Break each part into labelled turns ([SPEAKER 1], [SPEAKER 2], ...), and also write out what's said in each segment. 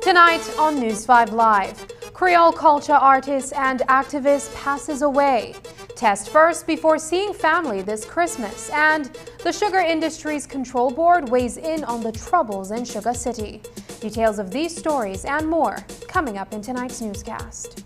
[SPEAKER 1] Tonight on News 5 Live, Creole culture artist and activist passes away. Test first before seeing family this Christmas. And the Sugar Industries Control Board weighs in on the troubles in Sugar City. Details of these stories and more coming up in tonight's newscast.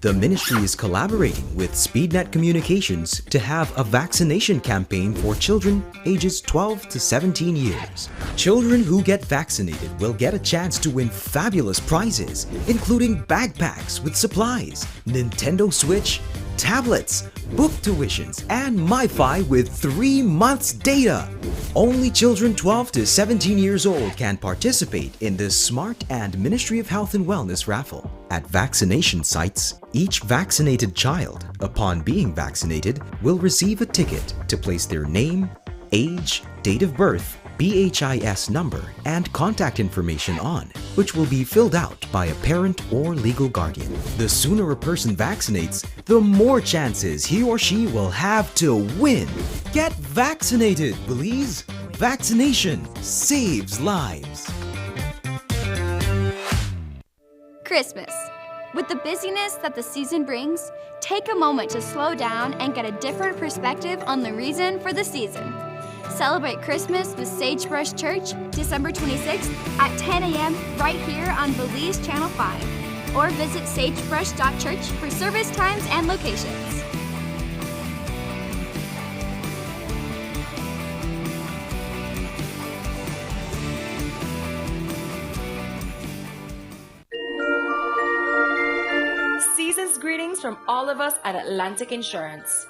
[SPEAKER 2] The ministry is collaborating with SpeedNet Communications to have a vaccination campaign for children ages 12 to 17 years. Children who get vaccinated will get a chance to win fabulous prizes, including backpacks with supplies, Nintendo Switch, tablets, book tuitions, and MiFi with 3 months data. Only children 12 to 17 years old can participate in this smart and Ministry of Health and Wellness raffle. At vaccination sites, each vaccinated child, upon being vaccinated, will receive a ticket to place their name, age, date of birth, BHIS number, and contact information on, which will be filled out by a parent or legal guardian. The sooner a person vaccinates, the more chances he or she will have to win. Get vaccinated, please. Vaccination saves lives.
[SPEAKER 3] Christmas. With the busyness that the season brings, take a moment to slow down and get a different perspective on the reason for the season. Celebrate Christmas with Sagebrush Church, December 26th at 10 a.m. right here on Belize Channel 5. Or visit sagebrush.church for service times and locations.
[SPEAKER 4] Season's greetings from all of us at Atlantic Insurance.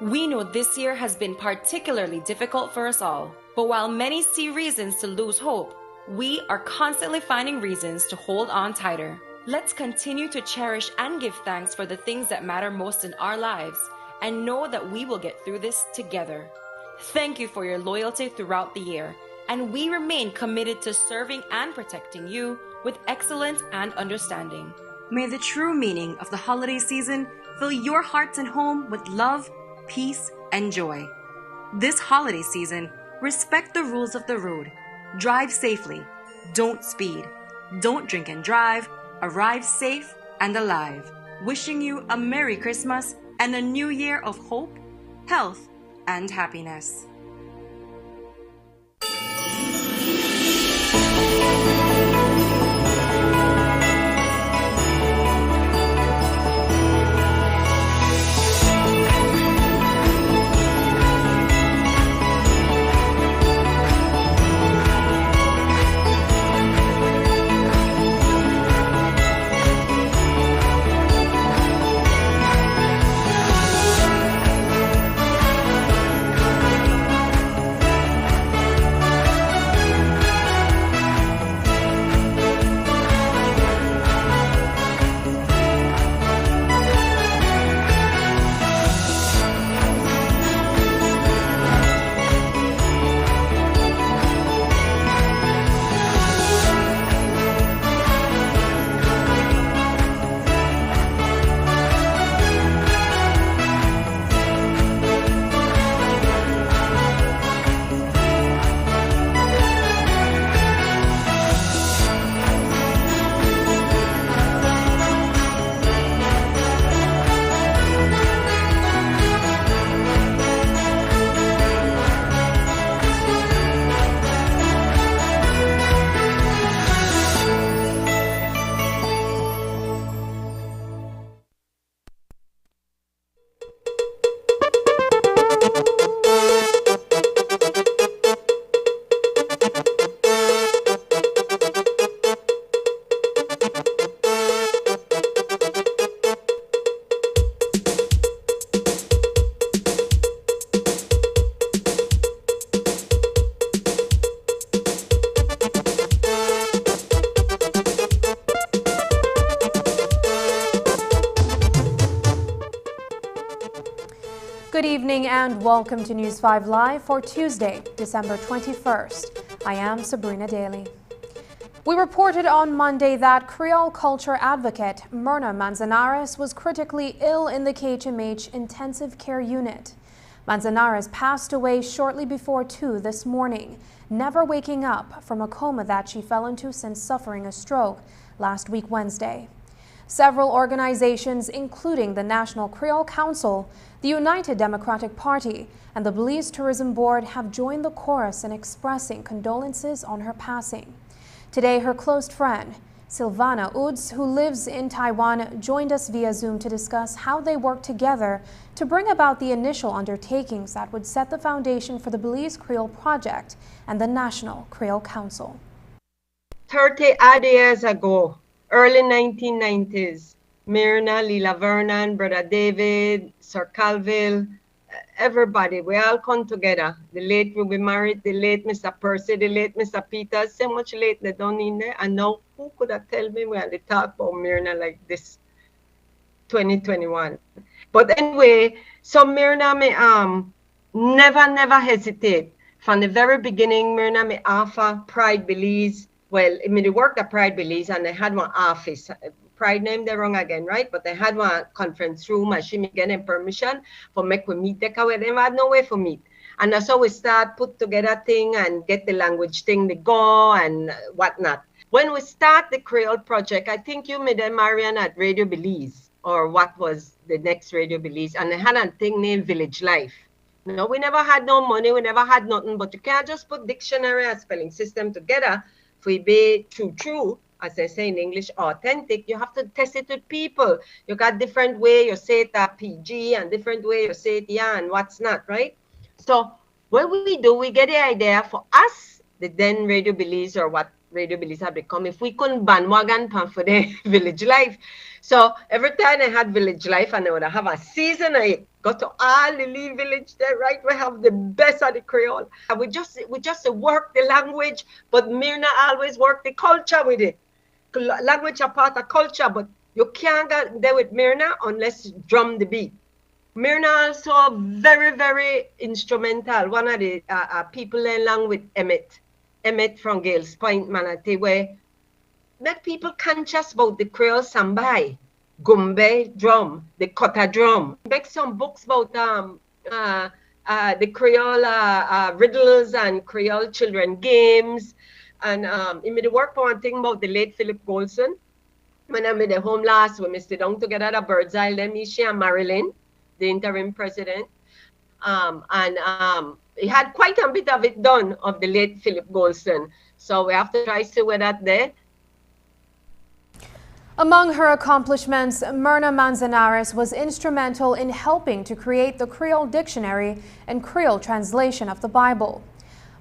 [SPEAKER 4] We know this year has been particularly difficult for us all, but while many see reasons to lose hope, we are constantly finding reasons to hold on tighter. Let's continue to cherish and give thanks for the things that matter most in our lives and know that we will get through this together. Thank you for your loyalty throughout the year, and we remain committed to serving and protecting you with excellence and understanding.
[SPEAKER 5] May the true meaning of the holiday season fill your hearts and home with love, peace, and joy. This holiday season, respect the rules of the road. Drive safely. Don't speed. Don't drink and drive. Arrive safe and alive. Wishing you a Merry Christmas and a new year of hope, health, and happiness.
[SPEAKER 1] evening and welcome to News 5 Live for Tuesday, December 21st. I am Sabrina Daly. We reported on Monday that Creole culture advocate Mirna Manzanares was critically ill in the KHMH intensive care unit. Manzanares passed away shortly before 2 this morning, never waking up from a coma that she fell into since suffering a stroke last week Wednesday. Several organizations, including the National Creole Council, the United Democratic Party, and the Belize Tourism Board, have joined the chorus in expressing condolences on her passing. Today, her close friend, Silvana Uds, who lives in Taiwan, joined us via Zoom to discuss how they worked together to bring about the initial undertakings that would set the foundation for the Belize Creole Project and the National Creole Council.
[SPEAKER 6] 30 odd years ago, early 1990s, Mirna, Lila Vernon, Brother David, Sir Calville, everybody, we all come together. The late Ruby Marriott, the late Mr. Percy, the late Mr. Peters, so much late they don't in there. And now, who could have told me when they talk about Mirna like this, 2021? But anyway, so Mirna me never hesitate. From the very beginning, Mirna me offer Pride Belize. Well, I mean, they worked at Pride Belize and they had one office. Pride name they wrong again, right? But they had one conference room and she me getting permission for make we meet. They never had no way for meet. And that's how we start put together thing and get the language thing to go and whatnot. When we start the Creole project, I think you made them Marian at Radio Belize, or what was the next Radio Belize, and they had a thing named Village Life. No, we never had no money, we never had nothing, but you can't just put dictionary and spelling system together for it be true, as they say in English, authentic. You have to test it with people. You got different way you say it PG and different way you say it yeah and what's not, right? So what we do, we get the idea for us, the then Radio Belize or what Radio Belize had become, if we couldn't bandwagon for the Village Life. So every time I had Village Life and I would have a season, I go to all the Lee village there, right? We have the best of the Creole. And we just work the language, but Mirna always work the culture with it. Language are part of culture, but you can't get there with Mirna unless you drum the beat. Mirna also very instrumental. One of the people along with Emmett from Gales Point, Manatee, where make people conscious about the Creole sambai, gumbe drum, the kota drum. Make some books about the Creole riddles and Creole children games. And he made work for one thing about the late Philip Golson. When I made a home last, we sit down together at Bird's Eye, then she and Marilyn, the interim president. He had quite a bit of it done of the late Philip Golson. So we have to try to see where that there.
[SPEAKER 1] Among her accomplishments, Mirna Manzanares was instrumental in helping to create the Creole Dictionary and Creole translation of the Bible.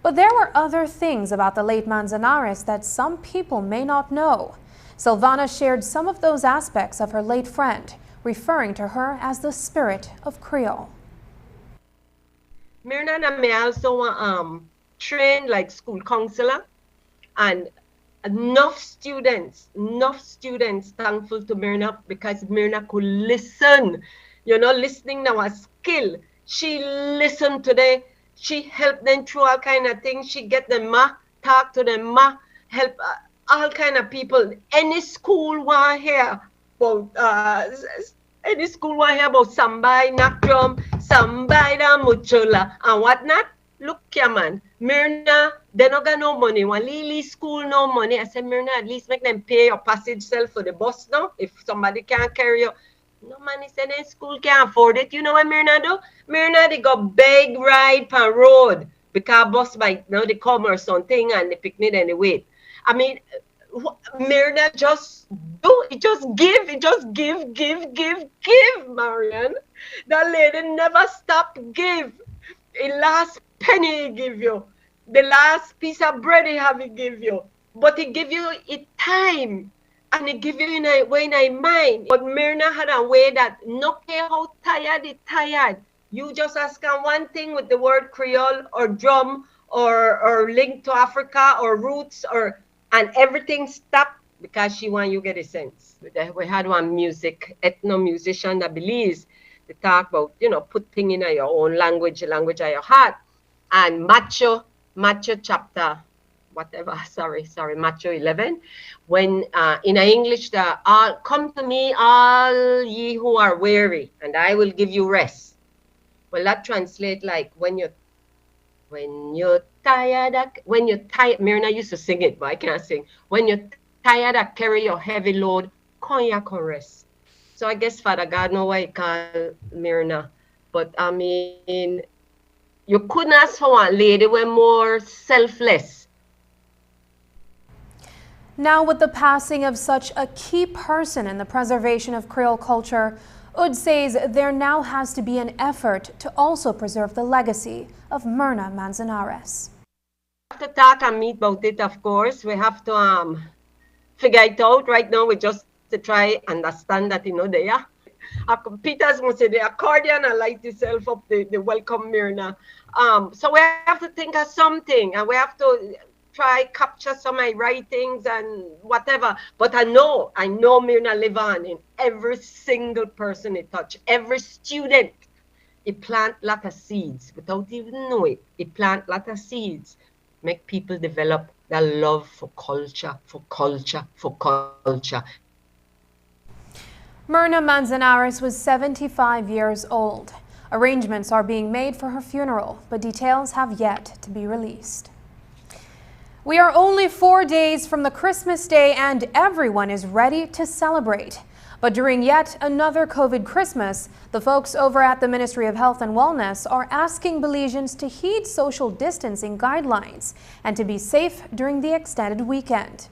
[SPEAKER 1] But there were other things about the late Manzanares that some people may not know. Silvana shared some of those aspects of her late friend, referring to her as the spirit of Creole.
[SPEAKER 6] Mirna and me also trained like school counselor, and enough students thankful to Mirna because Mirna could listen. You know, listening now a skill. She listened today. She helped them through all kind of things. She get them talk to them help all kind of people. Any school want hear about sambai, knock drum, sambai da muchola, and whatnot. Look here, man. Mirna, they not got no money. When Lily school no money, I said, Mirna, at least make them pay your passage self for the bus now. If somebody can't carry you. No man, he said in school can't afford it. You know what Mirna do? Mirna, they go big ride per road because bus might know they come or something and they picnic and they wait. I mean, Mirna just do it, just give, Marian. That lady never stop give. The last penny he give you, the last piece of bread he have he give you, but he give you it time. And it give you in a way in a mind. But Mirna had a way that no care how tired it tired. You just ask her one thing with the word Creole or drum or link to Africa or roots and everything stopped because she want you get a sense. We had one ethno musician that believes they talk about, you know, put thing in your own language, the language of your heart. And Matthew chapter, whatever, sorry, Matthew 11, when in English, the all come to me, all ye who are weary, and I will give you rest. Well, that translates like when you're tired, Mirna used to sing it, but I can't sing. When you're tired of carry your heavy load, come here, come rest. So I guess Father God know why he call Mirna. But I mean, you couldn't ask for a lady were more selfless.
[SPEAKER 1] Now, with the passing of such a key person in the preservation of Creole culture, Ud says there now has to be an effort to also preserve the legacy of Mirna Manzanares.
[SPEAKER 6] We have to talk and meet about it, of course. We have to figure it out. Right now, we just to try understand that, you know, they are. Peter's must say the accordion and light itself up the welcome Mirna. So we have to think of something, and we have to try capture some of my writings and whatever. But I know Mirna live on in every single person he touch, every student. He plant lot of seeds without even know it. He plant lot of seeds, make people develop their love for culture, for culture, for culture.
[SPEAKER 1] Mirna Manzanares was 75 years old. Arrangements are being made for her funeral, but details have yet to be released. We are only 4 days from the Christmas day and everyone is ready to celebrate. But during yet another COVID Christmas, the folks over at the Ministry of Health and Wellness are asking Belizeans to heed social distancing guidelines and to be safe during the extended weekend.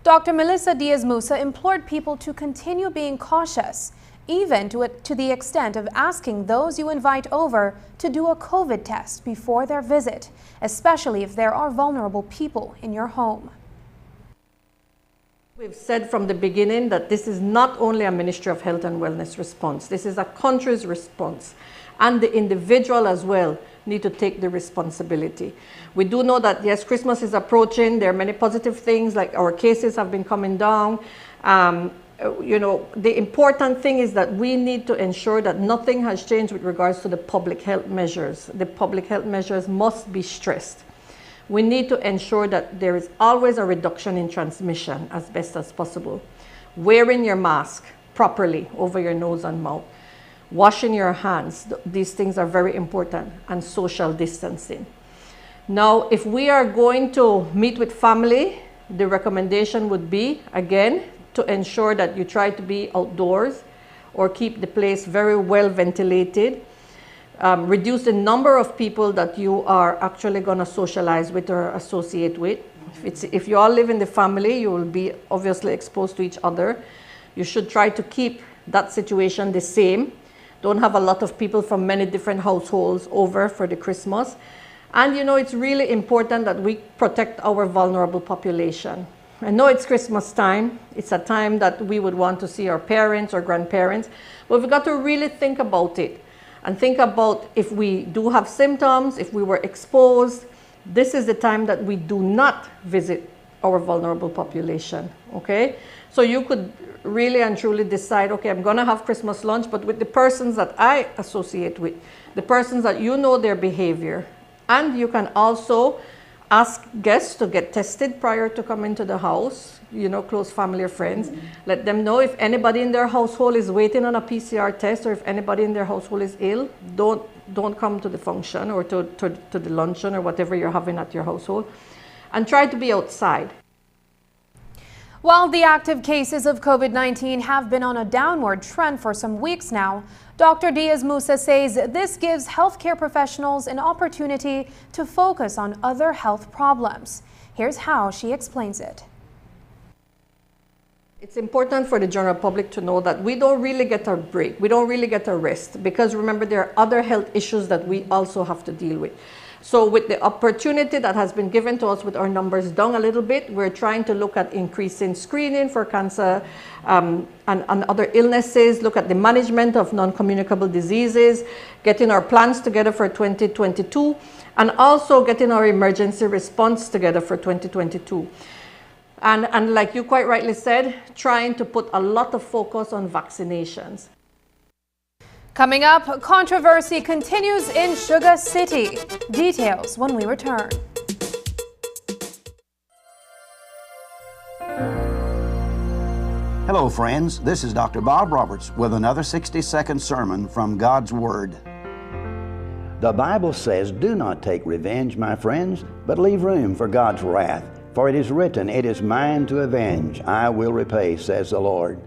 [SPEAKER 1] Dr. Melissa Diaz-Musa implored people to continue being cautious, even to the extent of asking those you invite over to do a COVID test before their visit, especially if there are vulnerable people in your home.
[SPEAKER 7] We've said from the beginning that this is not only a Ministry of Health and Wellness response, this is a country's response, and the individual as well need to take the responsibility. We do know that, yes, Christmas is approaching. There are many positive things, like our cases have been coming down. You know, the important thing is that we need to ensure that nothing has changed with regards to the public health measures. The public health measures must be stressed. We need to ensure that there is always a reduction in transmission as best as possible. Wearing your mask properly over your nose and mouth. Washing your hands, these things are very important, and social distancing. Now, if we are going to meet with family, the recommendation would be, again, to ensure that you try to be outdoors or keep the place very well ventilated. Reduce the number of people that you are actually going to socialize with or associate with. If you all live in the family, you will be obviously exposed to each other. You should try to keep that situation the same. Don't have a lot of people from many different households over for the Christmas. And you know, it's really important that we protect our vulnerable population. I know it's Christmas time. It's a time that we would want to see our parents or grandparents, but we've got to really think about it and think about if we do have symptoms, if we were exposed, this is the time that we do not visit our vulnerable population, okay? So you could really and truly decide, okay, I'm gonna have Christmas lunch, but with the persons that I associate with, the persons that you know their behavior. And you can also ask guests to get tested prior to coming to the house, you know, close family or friends. Let them know if anybody in their household is waiting on a PCR test, or if anybody in their household is ill, don't come to the function or to the luncheon or whatever you're having at your household. And try to be outside.
[SPEAKER 1] While the active cases of COVID-19 have been on a downward trend for some weeks now, Dr. Diaz-Musa says this gives healthcare professionals an opportunity to focus on other health problems. Here's how she explains it.
[SPEAKER 7] It's important for the general public to know that we don't really get a break. We don't really get a rest, because remember, there are other health issues that we also have to deal with. So with the opportunity that has been given to us with our numbers down a little bit, we're trying to look at increasing screening for cancer and other illnesses, look at the management of non-communicable diseases, getting our plans together for 2022, and also getting our emergency response together for 2022. And like you quite rightly said, trying to put a lot of focus on vaccinations.
[SPEAKER 1] Coming up, controversy continues in Sugar City. Details when we return.
[SPEAKER 8] Hello, friends. This is Dr. Bob Roberts with another 60-second sermon from God's Word. The Bible says, "Do not take revenge, my friends, but leave room for God's wrath. For it is written, 'It is mine to avenge. I will repay,' says the Lord."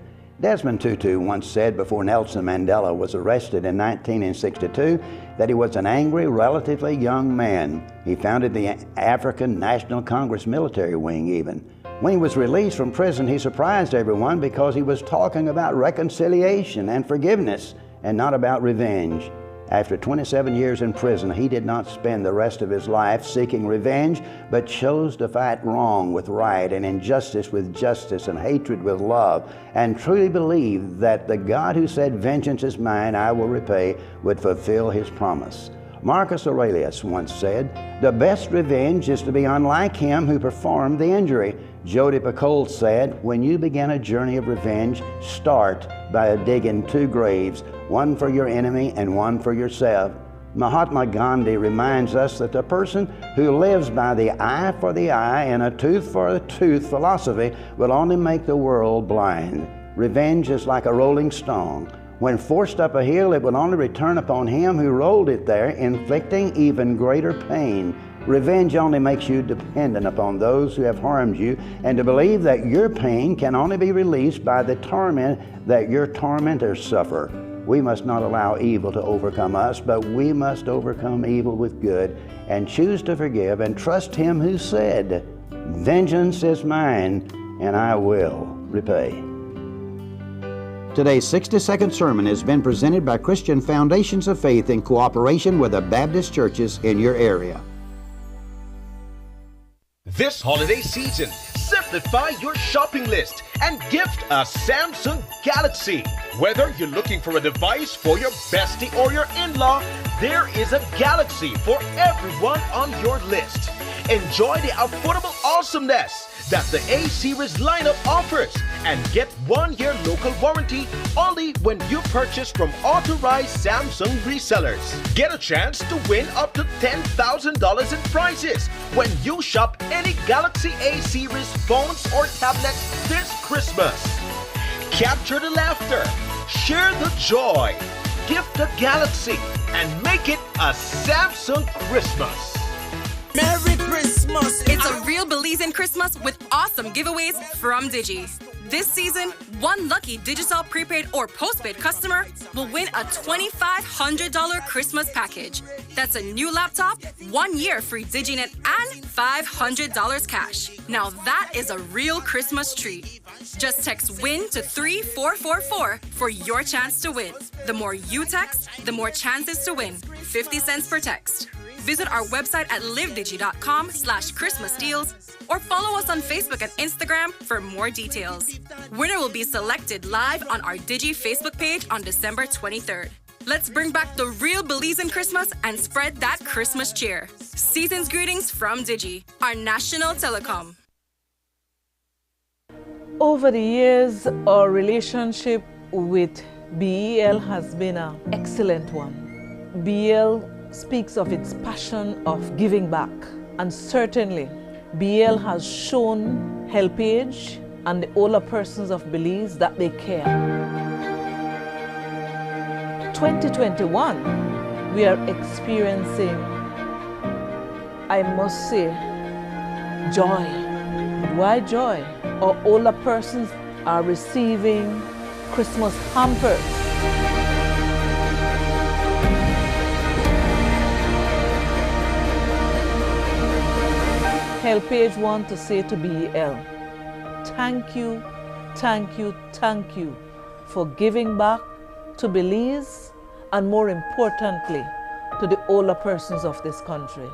[SPEAKER 8] Desmond Tutu once said before Nelson Mandela was arrested in 1962 that he was an angry, relatively young man. He founded the African National Congress military wing even. When he was released from prison, he surprised everyone because he was talking about reconciliation and forgiveness and not about revenge. After 27 years in prison, he did not spend the rest of his life seeking revenge, but chose to fight wrong with right and injustice with justice and hatred with love, and truly believed that the God who said, "Vengeance is mine, I will repay," would fulfill his promise. Marcus Aurelius once said, "The best revenge is to be unlike him who performed the injury." Jody Picoult said, "When you begin a journey of revenge, start by digging 2 graves, one for your enemy and one for yourself." Mahatma Gandhi reminds us that the person who lives by the eye for the eye and a tooth for a tooth philosophy will only make the world blind. Revenge is like a rolling stone. When forced up a hill, it will only return upon him who rolled it there, inflicting even greater pain. Revenge only makes you dependent upon those who have harmed you, and to believe that your pain can only be released by the torment that your tormentors suffer. We must not allow evil to overcome us, but we must overcome evil with good and choose to forgive and trust him who said, "Vengeance is mine, and I will repay." Today's 60-second sermon has been presented by Christian Foundations of Faith in cooperation with the Baptist churches in your area.
[SPEAKER 9] This holiday season, simplify your shopping list and gift a Samsung Galaxy. Whether you're looking for a device for your bestie or your in-law, there is a Galaxy for everyone on your list. Enjoy the affordable awesomeness that the A-Series lineup offers and get 1-year local warranty only when you purchase from authorized Samsung resellers. Get a chance to win up to $10,000 in prizes when you shop any Galaxy A-Series phones or tablets this Christmas. Capture the laughter, share the joy, gift a Galaxy, and make it a Samsung Christmas.
[SPEAKER 10] Merry Christmas! It's a real Belizean Christmas with awesome giveaways from Digi. This season, one lucky Digicel prepaid or postpaid customer will win a $2,500 Christmas package. That's a new laptop, 1 year free DigiNet, and $500 cash. Now that is a real Christmas treat. Just text WIN to 34444 for your chance to win. The more you text, the more chances to win. 50 cents per text. Visit our website at livedigi.com/Christmas deals or follow us on Facebook and Instagram for more details. Winner will be selected live on our Digi Facebook page on December 23rd. Let's bring back the real Belizean Christmas and spread that Christmas cheer. Season's greetings from Digi, our national telecom.
[SPEAKER 11] Over the years, our relationship with BEL has been an excellent one. BEL speaks of its passion of giving back, and certainly BEL has shown HelpAge and the older persons of Belize that they care. 2021, we are experiencing, I must say, joy. Why joy? Our older persons are receiving Christmas hampers. HelpAge want to say to BEL, thank you, thank you, thank you for giving back to Belize and more importantly, to the older persons of this country.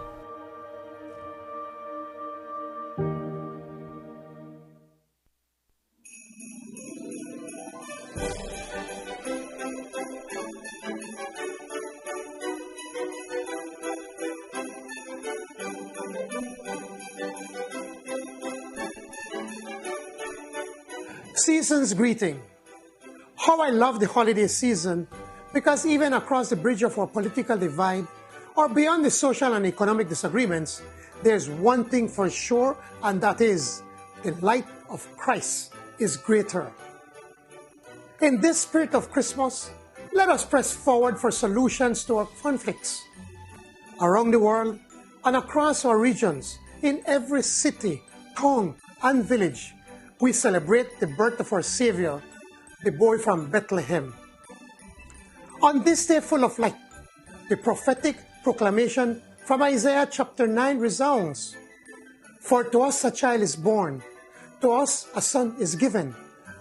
[SPEAKER 12] Season's greeting. How I love the holiday season Because even across the bridge of our political divide, or beyond the social and economic disagreements, there's one thing for sure, and that is the light of Christ is greater. In this spirit of Christmas, let us press forward for solutions to our conflicts. Around the world and across our regions, in every city, town, and village, we celebrate the birth of our Savior, the boy from Bethlehem. On this day full of light, the prophetic proclamation from Isaiah chapter 9 resounds. For to us a child is born, to us a son is given,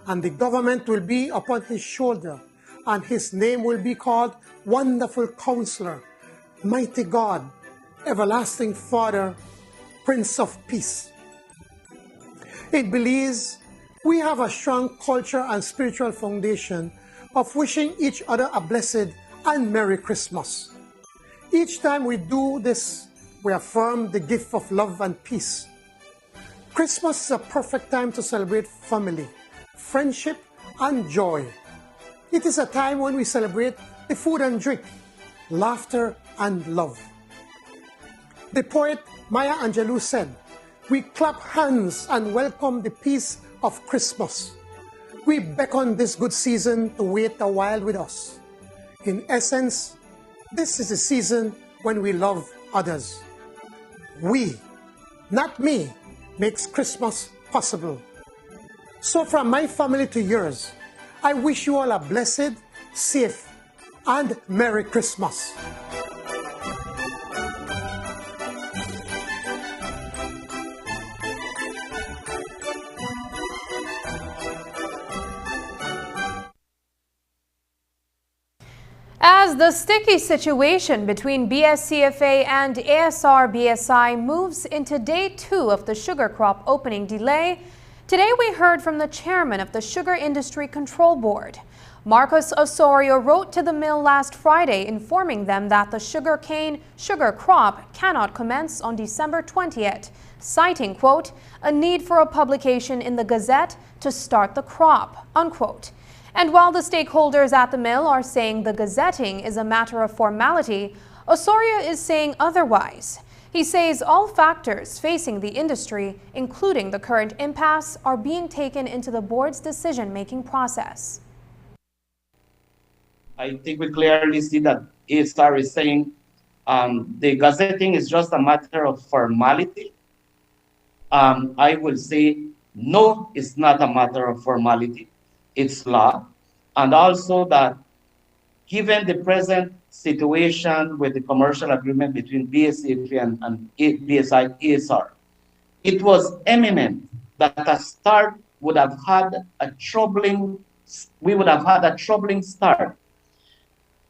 [SPEAKER 12] and the government will be upon his shoulder, and his name will be called Wonderful Counselor, Mighty God, Everlasting Father, Prince of Peace. In Belize, we have a strong culture and spiritual foundation of wishing each other a blessed and Merry Christmas. Each time we do this, we affirm the gift of love and peace. Christmas is a perfect time to celebrate family, friendship, and joy. It is a time when we celebrate the food and drink, laughter, and love. The poet Maya Angelou said, "We clap hands and welcome the peace of Christmas. We beckon this good season to wait a while with us." In essence, this is a season when we love others. We, not me, makes Christmas possible. So from my family to yours, I wish you all a blessed, safe, and Merry Christmas.
[SPEAKER 1] As the sticky situation between BSCFA and ASR-BSI moves into day 2 of the sugar crop opening delay, today we heard from the chairman of the Sugar Industry Control Board. Marcos Osorio wrote to the mill last Friday informing them that the sugarcane sugar crop cannot commence on December 20th, citing, quote, a need for a publication in the Gazette to start the crop, unquote. And while the stakeholders at the mill are saying the gazetting is a matter of formality, Osorio is saying otherwise. He says all factors facing the industry, including the current impasse, are being taken into the board's decision-making process.
[SPEAKER 13] I think we clearly see that ASR is saying the gazetting is just a matter of formality. I will say no, it's not a matter of formality. It's law, and also that given the present situation with the commercial agreement between BSCFA and BSI ASR, it was eminent that a start would have had a troubling, we would have had a troubling start.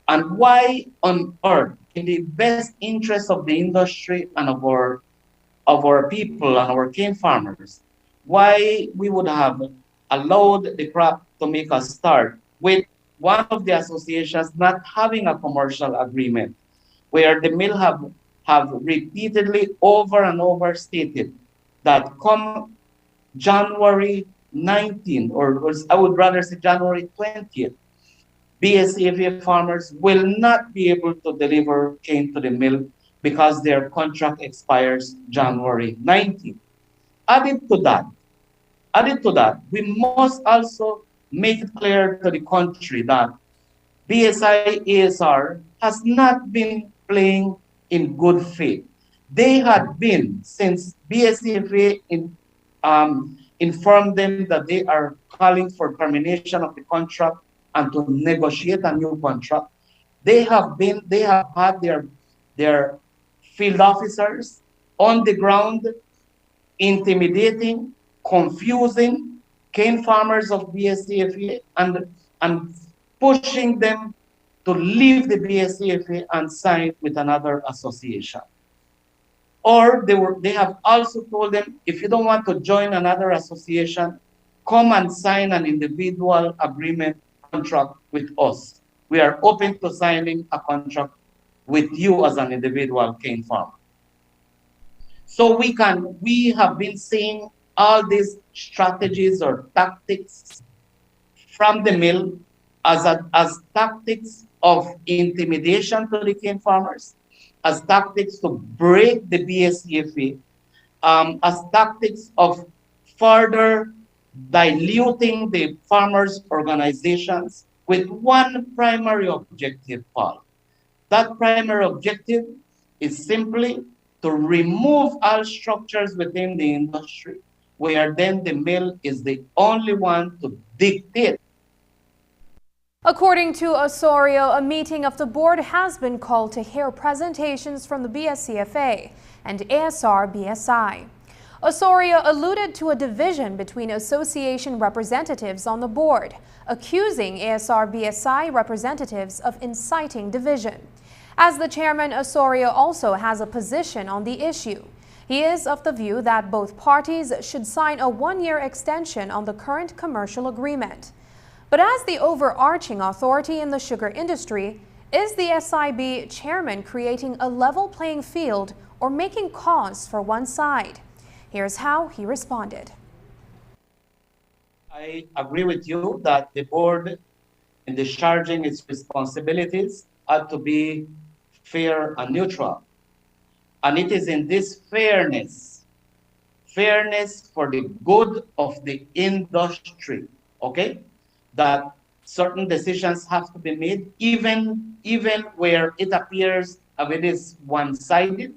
[SPEAKER 13] And why on earth, in the best interest of the industry and of our people and our cane farmers, why we would have allowed the crop to make a start with one of the associations not having a commercial agreement, where the mill have repeatedly over and over stated that come January 19, or I would rather say January 20th, BSCFA farmers will not be able to deliver cane to the mill because their contract expires January 19. Added to that, we must also make it clear to the country that BSI ASR has not been playing in good faith. They had been, since BSCFA informed them that they are calling for termination of the contract and to negotiate a new contract, they have had their field officers on the ground intimidating, confusing cane farmers of BSCFA and pushing them to leave the BSCFA and sign with another association. Or they have also told them, if you don't want to join another association, come and sign an individual agreement contract with us. We are open to signing a contract with you as an individual cane farmer. So we have been seeing all these strategies or tactics from the mill as tactics of intimidation to the cane farmers, as tactics to break the BSEFA, as tactics of further diluting the farmers' organizations with one primary objective, Paul. That primary objective is simply to remove all structures within the industry, where then the mill is the only one to dictate.
[SPEAKER 1] According to Osorio, a meeting of the board has been called to hear presentations from the BSCFA and ASR-BSI. Osorio alluded to a division between association representatives on the board, accusing ASR-BSI representatives of inciting division. As the chairman, Osorio also has a position on the issue. He is of the view that both parties should sign a one-year extension on the current commercial agreement. But as the overarching authority in the sugar industry, is the SIB chairman creating a level playing field or making cause for one side? Here's how he responded.
[SPEAKER 13] I agree with you that the board, in discharging its responsibilities, ought to be fair and neutral. And it is in this fairness for the good of the industry, okay, that certain decisions have to be made, even where it appears that it is one-sided.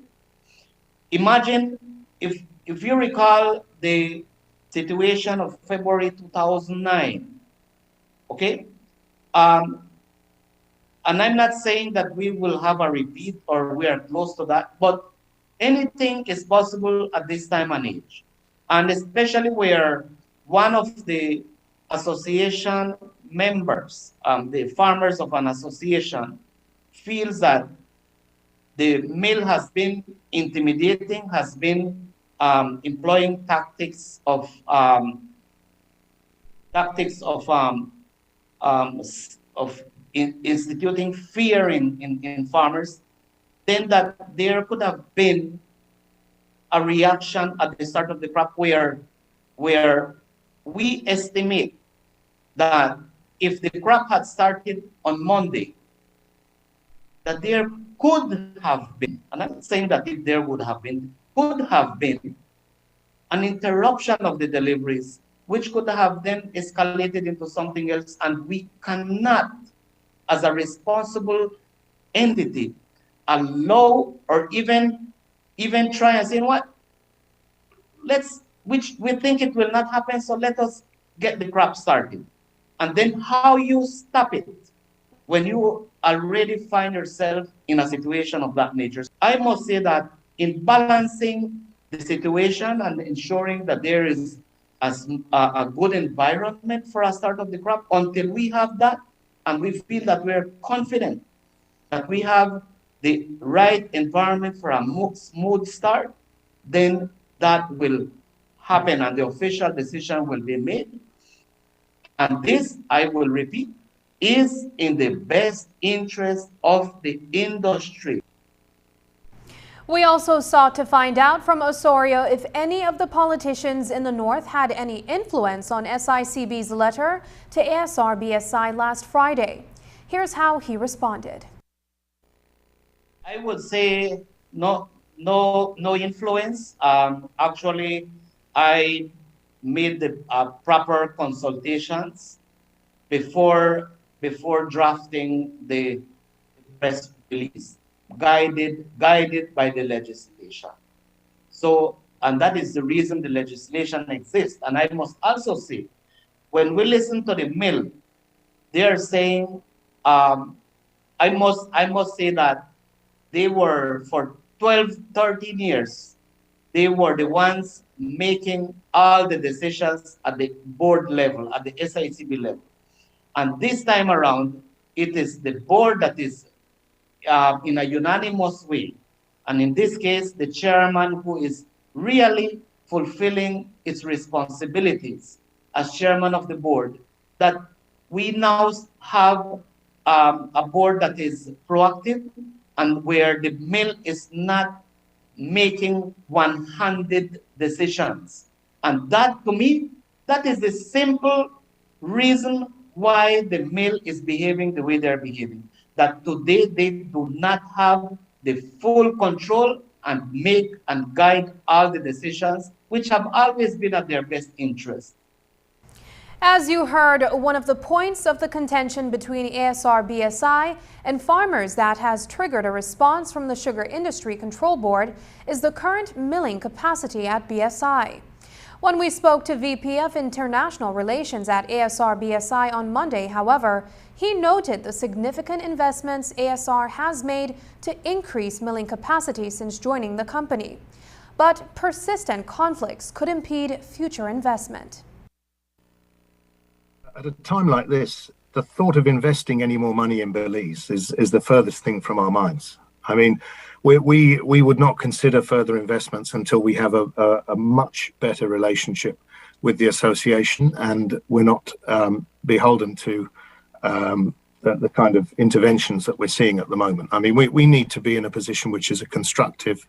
[SPEAKER 13] Imagine if you recall the situation of February 2009, okay? And I'm not saying that we will have a repeat or we are close to that, but anything is possible at this time and age. And especially where one of the association members, the farmers of an association, feels that the mill has been intimidating, has been employing tactics of instituting fear in farmers, then that there could have been a reaction at the start of the crop where we estimate that if the crop had started on Monday, that there could have been, and I'm not saying that if there would have been, could have been an interruption of the deliveries, which could have then escalated into something else, and we cannot, as a responsible entity, allow or even try and say, you know what, which we think it will not happen, so let us get the crop started. And then how you stop it when you already find yourself in a situation of that nature. I must say that in balancing the situation and ensuring that there is a good environment for a start of the crop, until we have that and we feel that we're confident that we have the right environment for a smooth start, then that will happen and the official decision will be made. And this, I will repeat, is in the best interest of the industry.
[SPEAKER 1] We also sought to find out from Osorio if any of the politicians in the North had any influence on SICB's letter to ASR-BSI last Friday. Here's how he responded.
[SPEAKER 13] I would say no influence. Actually, I made the proper consultations before drafting the press release, guided by the legislation. So, and that is the reason the legislation exists. And I must also say, when we listen to the mill, they are saying, I must say that they were, for 12, 13 years, they were the ones making all the decisions at the board level, at the SICB level. And this time around, it is the board that is in a unanimous way. And in this case, the chairman who is really fulfilling its responsibilities as chairman of the board, that we now have a board that is proactive and where the mill is not making one-handed decisions. And that, to me, that is the simple reason why the mill is behaving the way they're behaving. that today they do not have the full control and make and guide all the decisions which have always been at their best interest.
[SPEAKER 1] As you heard, one of the points of the contention between ASR-BSI and farmers that has triggered a response from the Sugar Industry Control Board is the current milling capacity at BSI. When we spoke to VP of International Relations at ASR-BSI on Monday, however, he noted the significant investments ASR has made to increase milling capacity since joining the company. But persistent conflicts could impede future investment.
[SPEAKER 14] At a time like this, the thought of investing any more money in Belize is the furthest thing from our minds. I mean, we would not consider further investments until we have a much better relationship with the association, and we're not beholden to the kind of interventions that we're seeing at the moment. I mean, we need to be in a position which is a constructive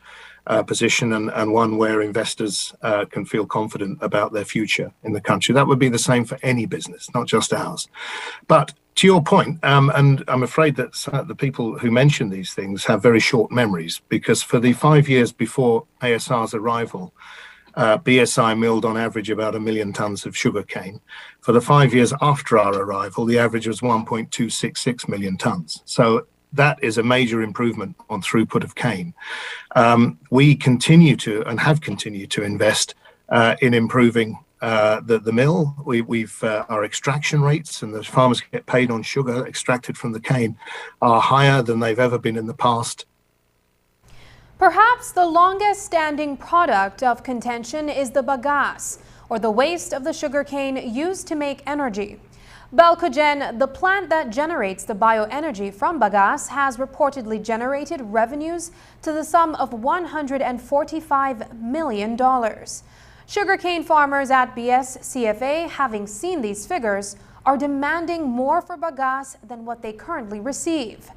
[SPEAKER 14] position and one where investors can feel confident about their future in the country. That would be the same for any business, not just ours. But to your point, and I'm afraid that the people who mention these things have very short memories, because for the 5 years before ASR's arrival, BSI milled on average about 1 million tons of sugarcane. For the 5 years after our arrival, the average was 1.266 million tons. So that is a major improvement on throughput of cane. We continue to and have continued to invest in improving the mill. Our extraction rates, and the farmers get paid on sugar extracted from the cane, are higher than they've ever been in the past.
[SPEAKER 1] Perhaps the longest standing product of contention is the bagasse, or the waste of the sugarcane used to make energy. Belcogen, the plant that generates the bioenergy from bagasse, has reportedly generated revenues to the sum of $145 million. Sugarcane farmers at BSCFA, having seen these figures, are demanding more for bagasse than what they currently receive.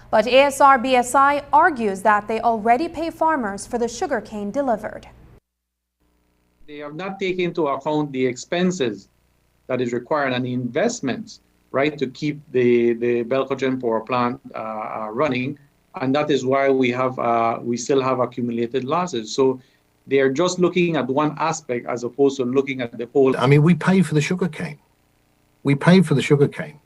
[SPEAKER 1] But ASR-BSI argues that they already pay farmers for the sugarcane delivered.
[SPEAKER 15] They have not taken into account the expenses that is required and the investments, right, to keep the Belcogen power plant running, and that is why we still have accumulated losses. So they are just looking at one aspect as opposed to looking at the whole.
[SPEAKER 14] I mean, we pay for the sugarcane. We pay for the sugarcane,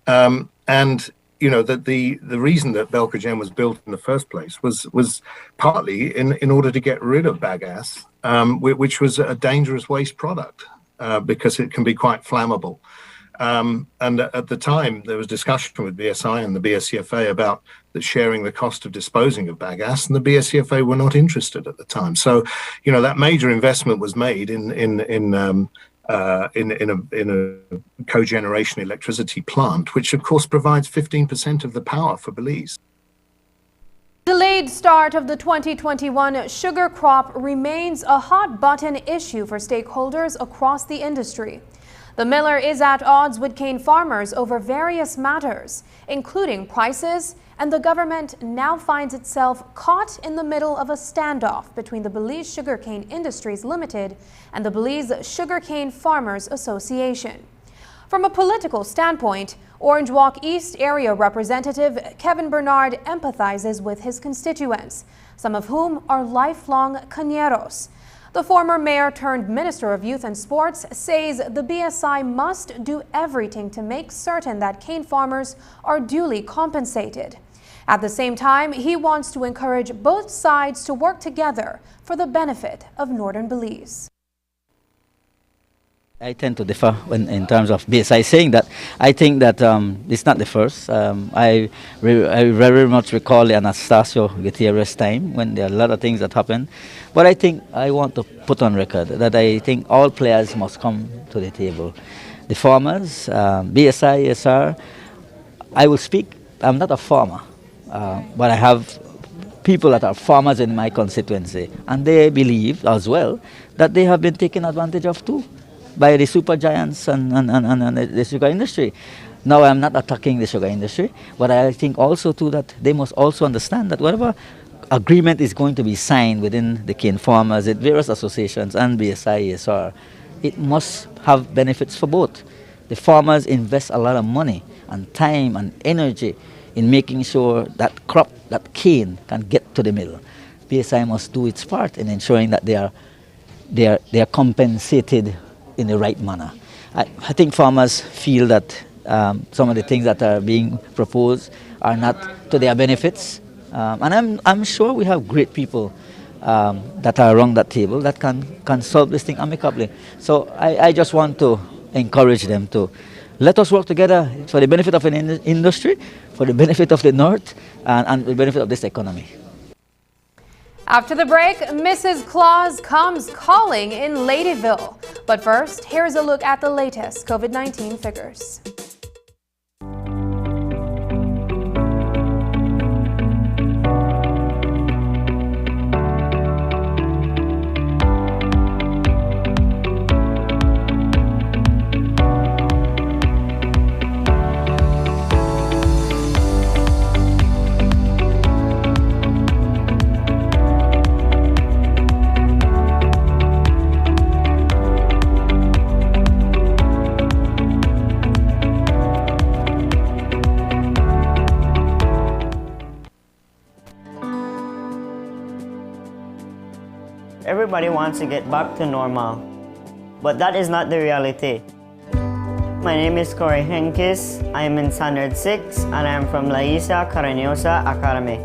[SPEAKER 14] and you know that the reason that Belcogen was built in the first place was partly in order to get rid of bagasse, which was a dangerous waste product. Because it can be quite flammable. And at the time, there was discussion with BSI and the BSCFA about sharing the cost of disposing of bagasse, and the BSCFA were not interested at the time. So, you know, that major investment was made in a cogeneration electricity plant, which of course provides 15% of the power for Belize.
[SPEAKER 1] Delayed start of the 2021 sugar crop remains a hot-button issue for stakeholders across the industry. The miller is at odds with cane farmers over various matters, including prices, and the government now finds itself caught in the middle of a standoff between the Belize Sugarcane Industries Limited and the Belize Sugarcane Farmers Association. From a political standpoint, Orange Walk East Area Representative Kevin Bernard empathizes with his constituents, some of whom are lifelong cañeros. The former mayor turned Minister of Youth and Sports says the BSI must do everything to make certain that cane farmers are duly compensated. At the same time, he wants to encourage both sides to work together for the benefit of Northern Belize.
[SPEAKER 16] I tend to differ in terms of BSI saying that. I think that it's not the first. I very much recall the Anastasio Gutierrez time when there are a lot of things that happened. But I think I want to put on record that I think all players must come to the table. The farmers, BSI, ASR. I will speak, I'm not a farmer, but I have people that are farmers in my constituency, and they believe as well that they have been taken advantage of too by the super giants and the sugar industry. Now, I'm not attacking the sugar industry, but I think also too that they must also understand that whatever agreement is going to be signed within the cane farmers, the various associations and BSI, ASR, it must have benefits for both. The farmers invest a lot of money and time and energy in making sure that crop, that cane, can get to the mill. BSI must do its part in ensuring that they are compensated in the right manner. I think farmers feel that some of the things that are being proposed are not to their benefits, and I'm sure we have great people that are around that table that can solve this thing amicably. So I just want to encourage them to let us work together for the benefit of an industry, for the benefit of the North, and the benefit of this economy.
[SPEAKER 1] After the break, Mrs. Claus comes calling in Ladyville. But first, here's a look at the latest COVID-19 figures.
[SPEAKER 17] Everybody wants to get back to normal, but that is not the reality. My name is Corey Henkis. I am in Standard 6 and I am from La Isla Cariñosa Academy.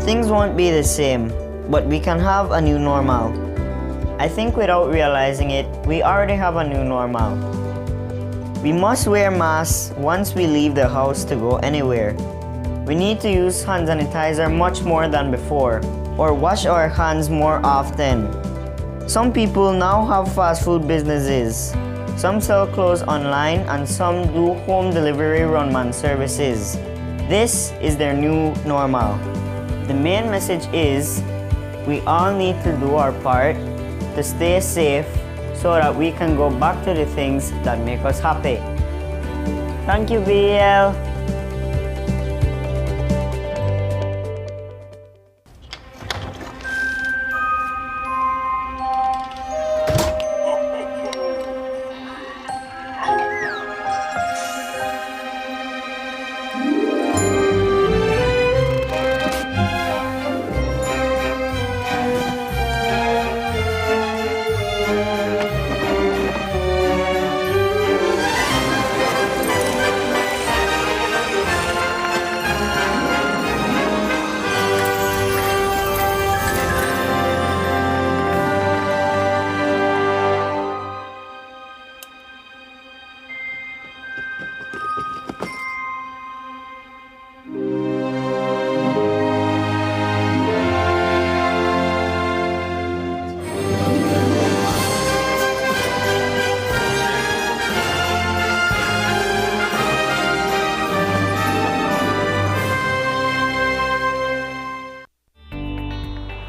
[SPEAKER 17] Things won't be the same, but we can have a new normal. I think without realizing it, we already have a new normal. We must wear masks once we leave the house to go anywhere. We need to use hand sanitizer much more than before, or wash our hands more often. Some people now have fast food businesses. Some sell clothes online and some do home delivery run-man services. This is their new normal. The main message is we all need to do our part to stay safe so that we can go back to the things that make us happy. Thank you, BL.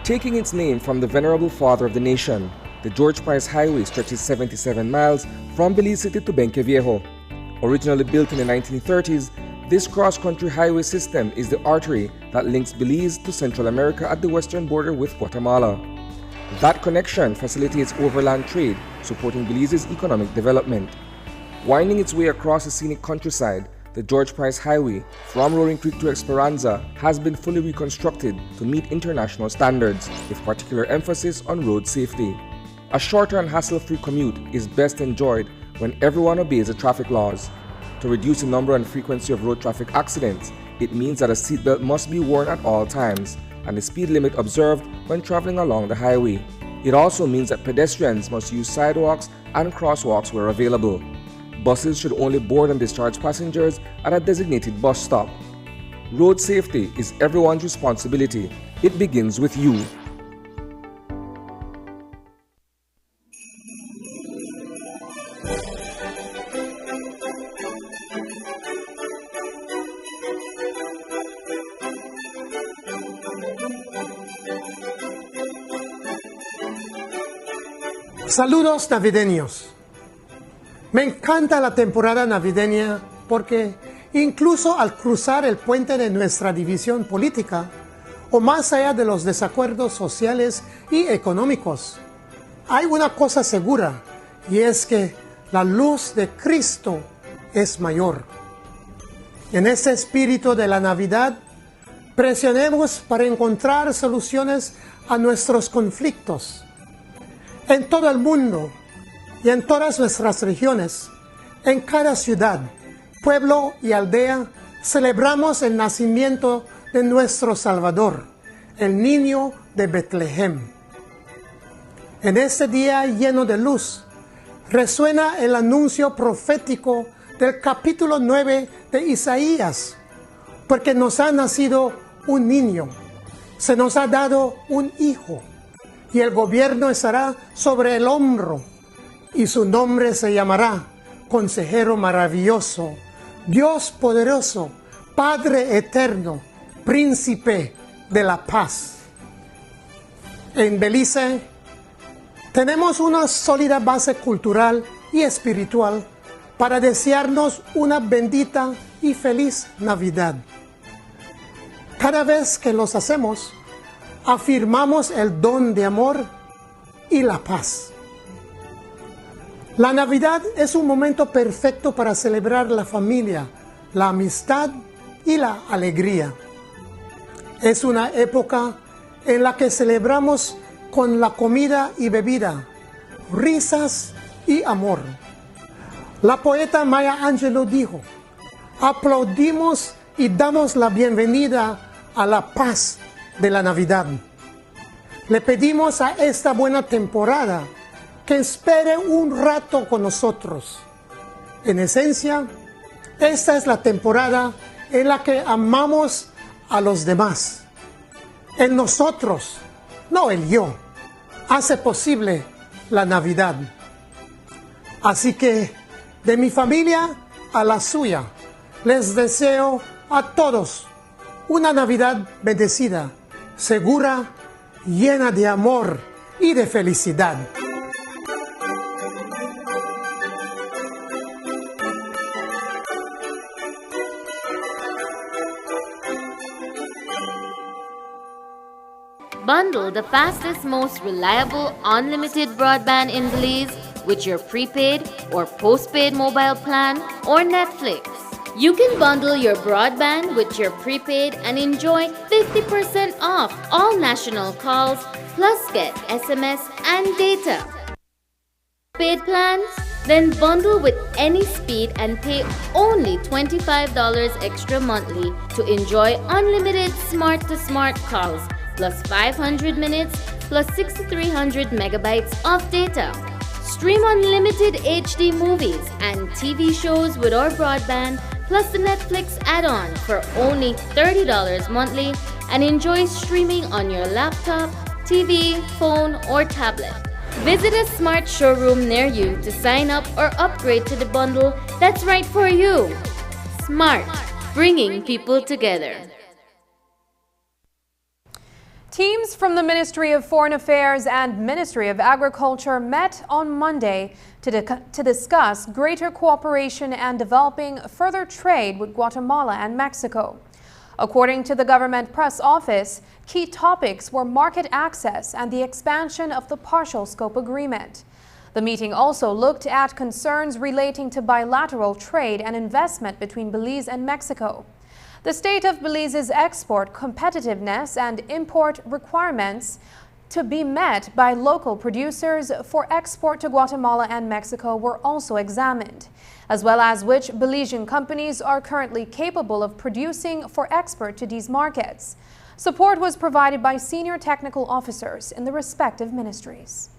[SPEAKER 18] Taking its name from the venerable father of the nation, the George Price Highway stretches 77 miles from Belize City to Benqueviejo. Originally built in the 1930s, this cross-country highway system is the artery that links Belize to Central America at the western border with Guatemala. That connection facilitates overland trade, supporting Belize's economic development. Winding its way across the scenic countryside, the George Price Highway from Roaring Creek to Esperanza has been fully reconstructed to meet international standards, with particular emphasis on road safety. A shorter and hassle-free commute is best enjoyed when everyone obeys the traffic laws. To reduce the number and frequency of road traffic accidents, it means that a seatbelt must be worn at all times and the speed limit observed when traveling along the highway. It also means that pedestrians must use sidewalks and crosswalks where available. Buses should only board and discharge passengers at a designated bus stop. Road safety is everyone's responsibility. It begins with you.
[SPEAKER 12] Saludos navideños. Me encanta la temporada navideña porque incluso al cruzar el puente de nuestra división política o más allá de los desacuerdos sociales y económicos, hay una cosa segura y es que la luz de Cristo es mayor. En ese espíritu de la Navidad, presionemos para encontrar soluciones a nuestros conflictos. En todo el mundo y en todas nuestras regiones, en cada ciudad, pueblo y aldea, celebramos el nacimiento de nuestro Salvador, el niño de Betlehem. En este día lleno de luz, resuena el anuncio profético del capítulo 9 de Isaías, porque nos ha nacido un niño, se nos ha dado un hijo, y el gobierno estará sobre el hombro, y su nombre se llamará Consejero Maravilloso, Dios Poderoso, Padre Eterno, Príncipe de la Paz. En Belice tenemos una sólida base cultural y espiritual para desearnos una bendita y feliz Navidad. Cada vez que los hacemos, afirmamos el don de amor y la paz. La Navidad es un momento perfecto para celebrar la familia, la amistad y la alegría. Es una época en la que celebramos con la comida y bebida, risas y amor. La poeta Maya Angelou dijo: aplaudimos y damos la bienvenida a la paz de la Navidad. Le pedimos a esta buena temporada que espere un rato con nosotros. En esencia, esta es la temporada en la que amamos a los demás. En nosotros, no el yo, hace posible la Navidad. Así que, de mi familia a la suya, les deseo a todos una Navidad bendecida, segura, llena de amor y de felicidad.
[SPEAKER 19] Bundle the fastest, most reliable, unlimited broadband in Belize with your prepaid or postpaid mobile plan or Netflix. You can bundle your broadband with your prepaid and enjoy 50% off all national calls, plus get SMS and data. Paid plans? Then bundle with any speed and pay only $25 extra monthly to enjoy unlimited smart-to-smart calls, plus 500 minutes, plus 6,300 megabytes of data. Stream unlimited HD movies and TV shows with our broadband, plus the Netflix add-on for only $30 monthly, and enjoy streaming on your laptop, TV, phone, or tablet. Visit a smart showroom near you to sign up or upgrade to the bundle that's right for you. Smart, bringing people together.
[SPEAKER 1] Teams from the Ministry of Foreign Affairs and Ministry of Agriculture met on Monday to discuss greater cooperation and developing further trade with Guatemala and Mexico. According to the government press office, key topics were market access and the expansion of the partial scope agreement. The meeting also looked at concerns relating to bilateral trade and investment between Belize and Mexico. The state of Belize's export competitiveness and import requirements to be met by local producers for export to Guatemala and Mexico were also examined, as well as which Belizean companies are currently capable of producing for export to these markets. Support was provided by senior technical officers in the respective ministries.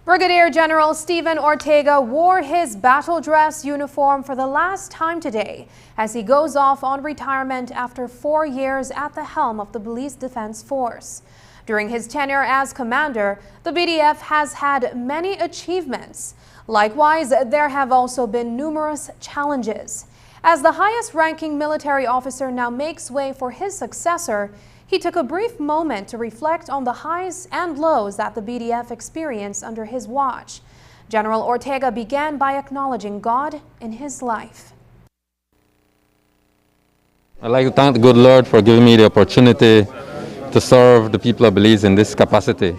[SPEAKER 1] Brigadier General Stephen Ortega wore his battle dress uniform for the last time today as he goes off on retirement after 4 years at the helm of the Belize Defense Force. During his tenure as commander, the BDF has had many achievements. Likewise, there have also been numerous challenges. As the highest-ranking military officer now makes way for his successor, he took a brief moment to reflect on the highs and lows that the BDF experienced under his watch. General Ortega began by acknowledging God in his life.
[SPEAKER 20] I'd like to thank the good Lord for giving me the opportunity to serve the people of Belize in this capacity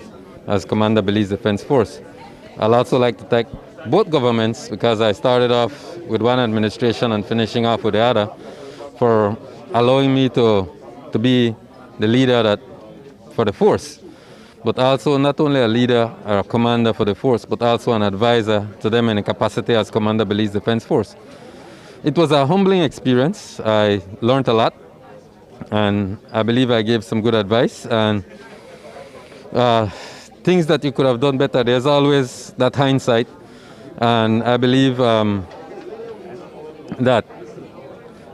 [SPEAKER 20] as Commander Belize Defense Force. I'd also like to both governments, because I started off with one administration and finishing off with the other, for allowing me to be the leader for the force, but also not only a leader or a commander for the force, but also an advisor to them in a capacity as Commander Belize Defense Force. It was a humbling experience. I learned a lot, and I believe I gave some good advice, and things that you could have done better. There's always that hindsight, and I believe that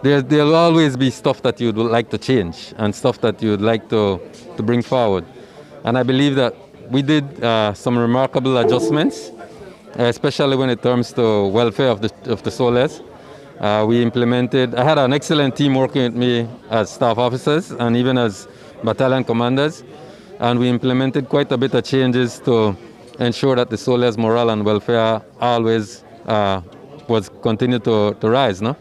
[SPEAKER 20] there'll always be stuff that you'd like to change and stuff that you'd like to bring forward. And I believe that we did some remarkable adjustments, especially when it comes to welfare of the soldiers. We implemented, I had an excellent team working with me as staff officers and even as battalion commanders, and we implemented quite a bit of changes to ensure that the soldiers' morale and welfare always was continued to rise. No?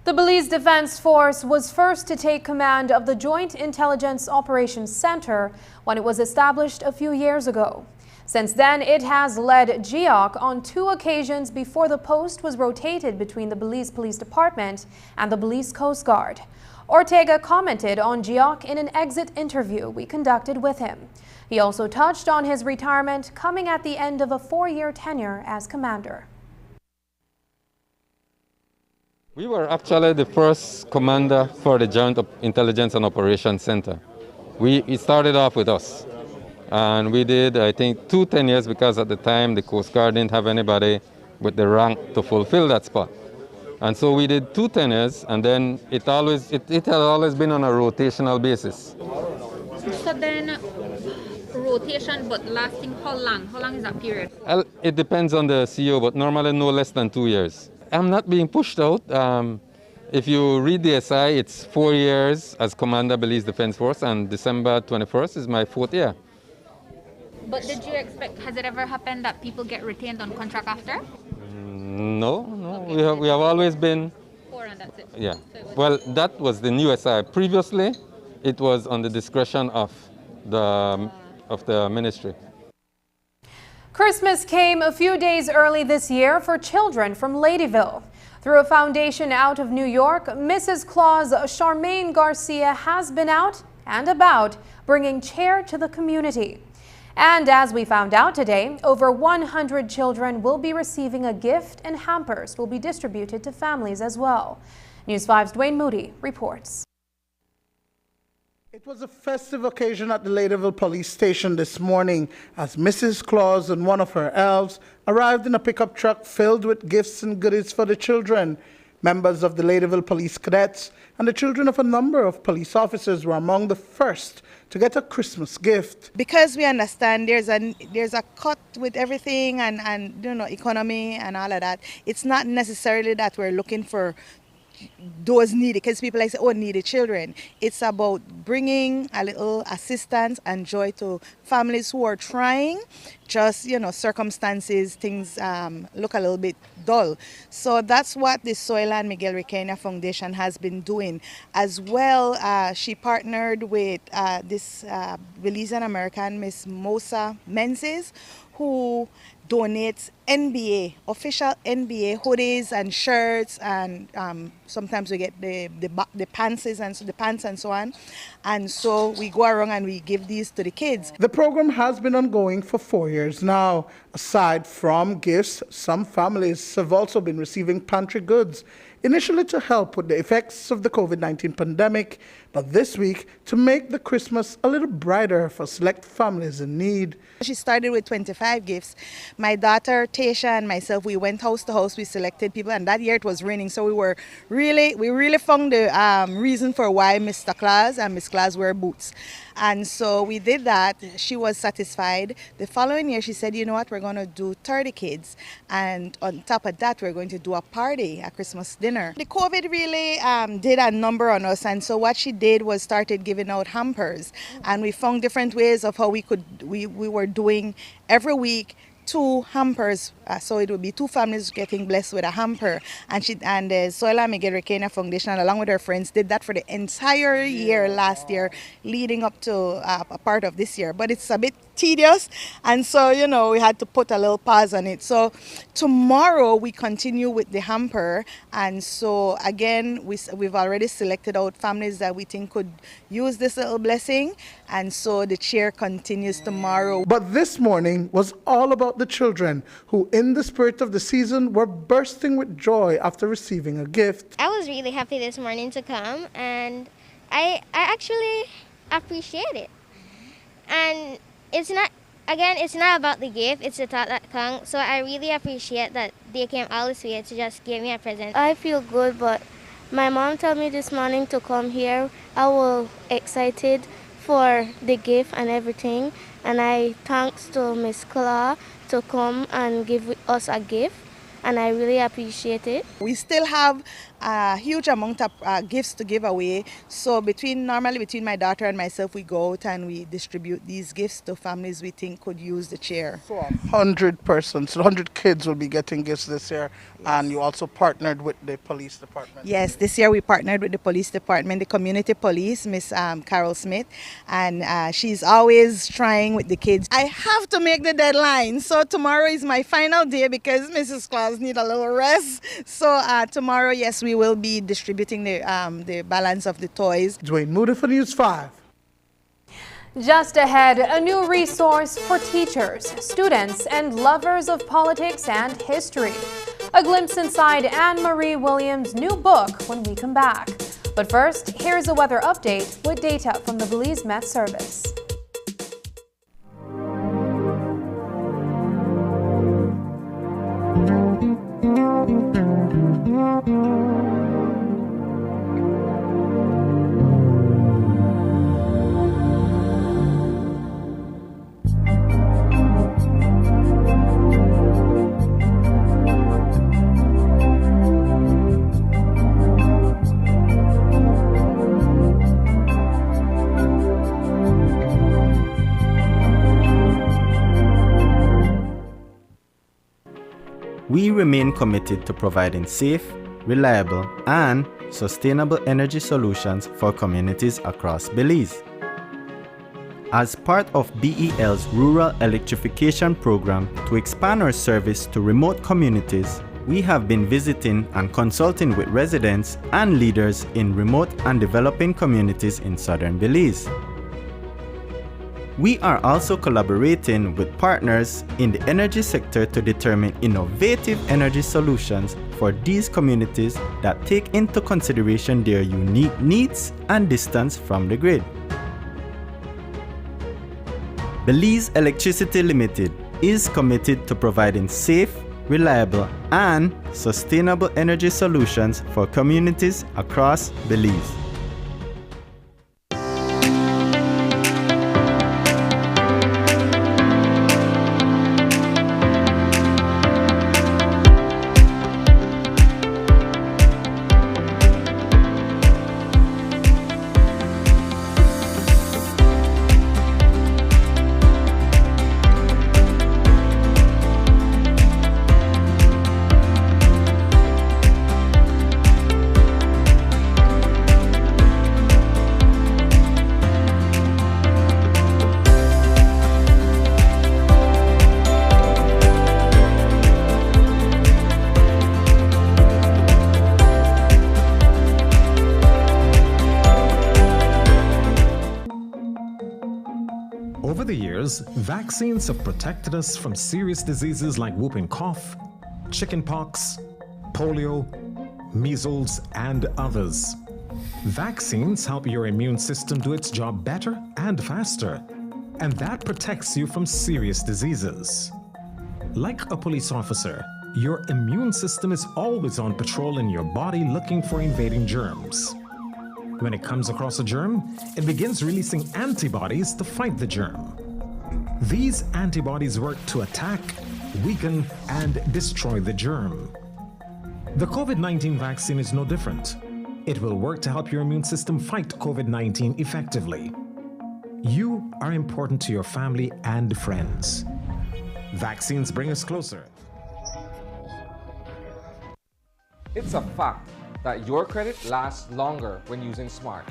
[SPEAKER 1] The Belize Defense Force was first to take command of the Joint Intelligence Operations Center when it was established a few years ago. Since then, it has led GIOC on 2 occasions before the post was rotated between the Belize Police Department and the Belize Coast Guard. Ortega commented on GIOC in an exit interview we conducted with him. He also touched on his retirement coming at the end of a 4-year tenure as commander.
[SPEAKER 20] We were actually the first commander for the Joint Intelligence and Operations Center. It started off with us. And we did, I think, 2 tenures because at the time the Coast Guard didn't have anybody with the rank to fulfill that spot. And so we did 2 tenures, and then it had always been on a rotational basis.
[SPEAKER 21] So then, rotation, but lasting how long? How long is that period?
[SPEAKER 20] It depends on the CEO, but normally no less than 2 years. I'm not being pushed out. If you read the SI, it's 4 years as Commander Belize Defense Force, and December 21st is my 4th year.
[SPEAKER 21] But did you expect, has it ever happened that people get retained on contract after?
[SPEAKER 20] No. Okay. We have always been
[SPEAKER 21] 4 and that's it.
[SPEAKER 20] Yeah. Well, that was the new SI. Previously, it was on the discretion of the ministry.
[SPEAKER 1] Christmas came a few days early this year for children from Ladyville. Through a foundation out of New York, Mrs. Claus Charmaine Garcia has been out and about bringing cheer to the community. And as we found out today, over 100 children will be receiving a gift, and hampers will be distributed to families as well. News 5's Dwayne Moody reports.
[SPEAKER 22] It was a festive occasion at the Ladyville police station this morning as Mrs. Claus and one of her elves arrived in a pickup truck filled with gifts and goodies for the children. Members of the Ladyville police cadets and the children of a number of police officers were among the first to get a Christmas gift.
[SPEAKER 23] Because we understand there's a cut with everything and economy and all of that, it's not necessarily that we're looking for those needy, because people like say, oh, needy children. It's about bringing a little assistance and joy to families who are trying, just, circumstances, things look a little bit dull. So that's what the Soylan Miguel Requena Foundation has been doing. As well, she partnered with this Belizean American, Miss Mosa Menzies, who donates NBA, official NBA hoodies and shirts, and sometimes we get the pants and so on. And so we go around and we give these to the kids.
[SPEAKER 22] The program has been ongoing for 4 years now. Aside from gifts, some families have also been receiving pantry goods, initially to help with the effects of the COVID-19 pandemic, but this week to make the Christmas a little brighter for select families in need.
[SPEAKER 23] She started with 25 gifts. My daughter Tasha and myself, we went house to house, we selected people, and that year it was raining, so we really found the reason for why Mr. Claus and Miss Claus wear boots. And so we did that. She was satisfied. The following year she said, you know what, we're going to do 30 kids, and on top of that we're going to do a party, a Christmas dinner. The COVID really did a number on us, and so what she did was started giving out hampers, and we found different ways of how we were doing every week 2 hampers, so it would be 2 families getting blessed with a hamper. And the Soyla Miguel Requena Foundation, along with her friends, did that for the entire year last year, leading up to a part of this year. But it's a bit tedious, and so we had to put a little pause on it. So tomorrow we continue with the hamper, and so again we've already selected out families that we think could use this little blessing, and so the chair continues tomorrow.
[SPEAKER 22] But this morning was all about the children who, in the spirit of the season, were bursting with joy after receiving a gift.
[SPEAKER 2] I was really happy this morning to come, and I actually appreciate it. And it's not about the gift, it's the thought that counts. So I really appreciate that they came all this way to just give me a present.
[SPEAKER 3] I feel good, but my mom told me this morning to come here. I was excited for the gift and everything, and I thanks to Miss Claw to come and give us a gift, and I really appreciate it.
[SPEAKER 23] We still have a huge amount of gifts to give away. So normally between my daughter and myself, we go out and we distribute these gifts to families we think could use the chair.
[SPEAKER 22] So 100 persons, 100 kids will be getting gifts this year. Yes. And you also partnered with the police department.
[SPEAKER 23] Yes, this year we partnered with the police department, the community police, Miss Carol Smith, and she's always trying with the kids. I have to make the deadline, so tomorrow is my final day because Mrs. Claus need a little rest. So tomorrow, yes, we will be distributing the balance of the toys.
[SPEAKER 22] Dwayne Moody for News 5.
[SPEAKER 1] Just ahead, a new resource for teachers, students, and lovers of politics and history. A glimpse inside Anne-Marie Williams' new book when we come back. But first, here's a weather update with data from the Belize Met Service.
[SPEAKER 4] We remain committed to providing safe, reliable, and sustainable energy solutions for communities across Belize. As part of BEL's Rural Electrification Program to expand our service to remote communities, we have been visiting and consulting with residents and leaders in remote and developing communities in southern Belize. We are also collaborating with partners in the energy sector to determine innovative energy solutions for these communities that take into consideration their unique needs and distance from the grid. Belize Electricity Limited is committed to providing safe, reliable, and sustainable energy solutions for communities across Belize.
[SPEAKER 24] Over the years, vaccines have protected us from serious diseases like whooping cough, chickenpox, polio, measles, and others. Vaccines help your immune system do its job better and faster, and that protects you from serious diseases. Like a police officer, your immune system is always on patrol in your body looking for invading germs. When it comes across a germ, it begins releasing antibodies to fight the germ. These antibodies work to attack, weaken, and destroy the germ. The COVID-19 vaccine is no different. It will work to help your immune system fight COVID-19 effectively. You are important to your family and friends. Vaccines bring us closer.
[SPEAKER 18] It's a fact that your credit lasts longer when using Smart.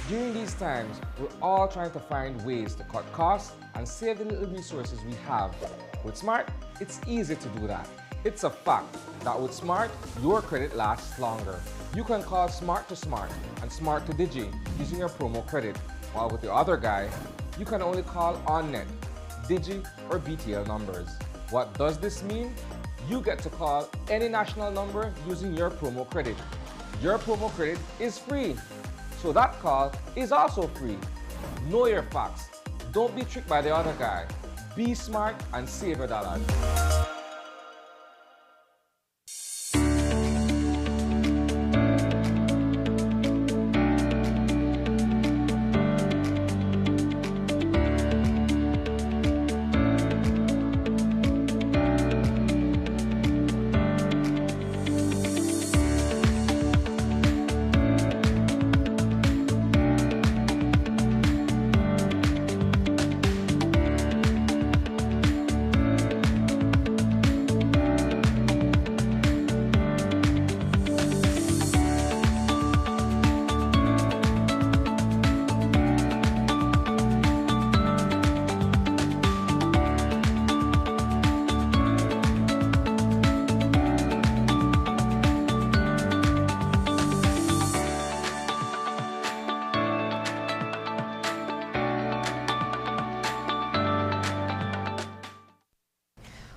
[SPEAKER 18] During these times, we're all trying to find ways to cut costs and save the little resources we have. With Smart, it's easy to do that. It's a fact that with Smart, your credit lasts longer. You can call Smart to Smart and Smart to Digi using your promo credit, while with the other guy, you can only call on-net, Digi, or BTL numbers. What does this mean? You get to call any national number using your promo credit. Your promo credit is free, so that call is also free. Know your facts. Don't be tricked by the other guy. Be smart and save your dollars.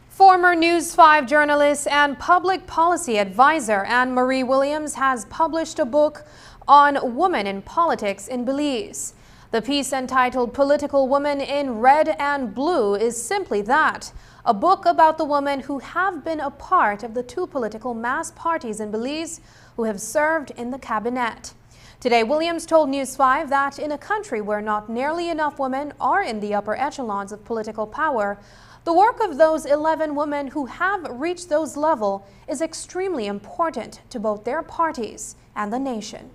[SPEAKER 1] Former News 5 journalist and public policy advisor Anne-Marie Williams has published a book on women in politics in Belize. The piece, entitled Political Women in Red and Blue, is simply that, a book about the women who have been a part of the two political mass parties in Belize who have served in the cabinet. Today, Williams told News 5 that in a country where not nearly enough women are in the upper echelons of political power, the work of those 11 women who have reached those levels is extremely important to both their parties and the nation.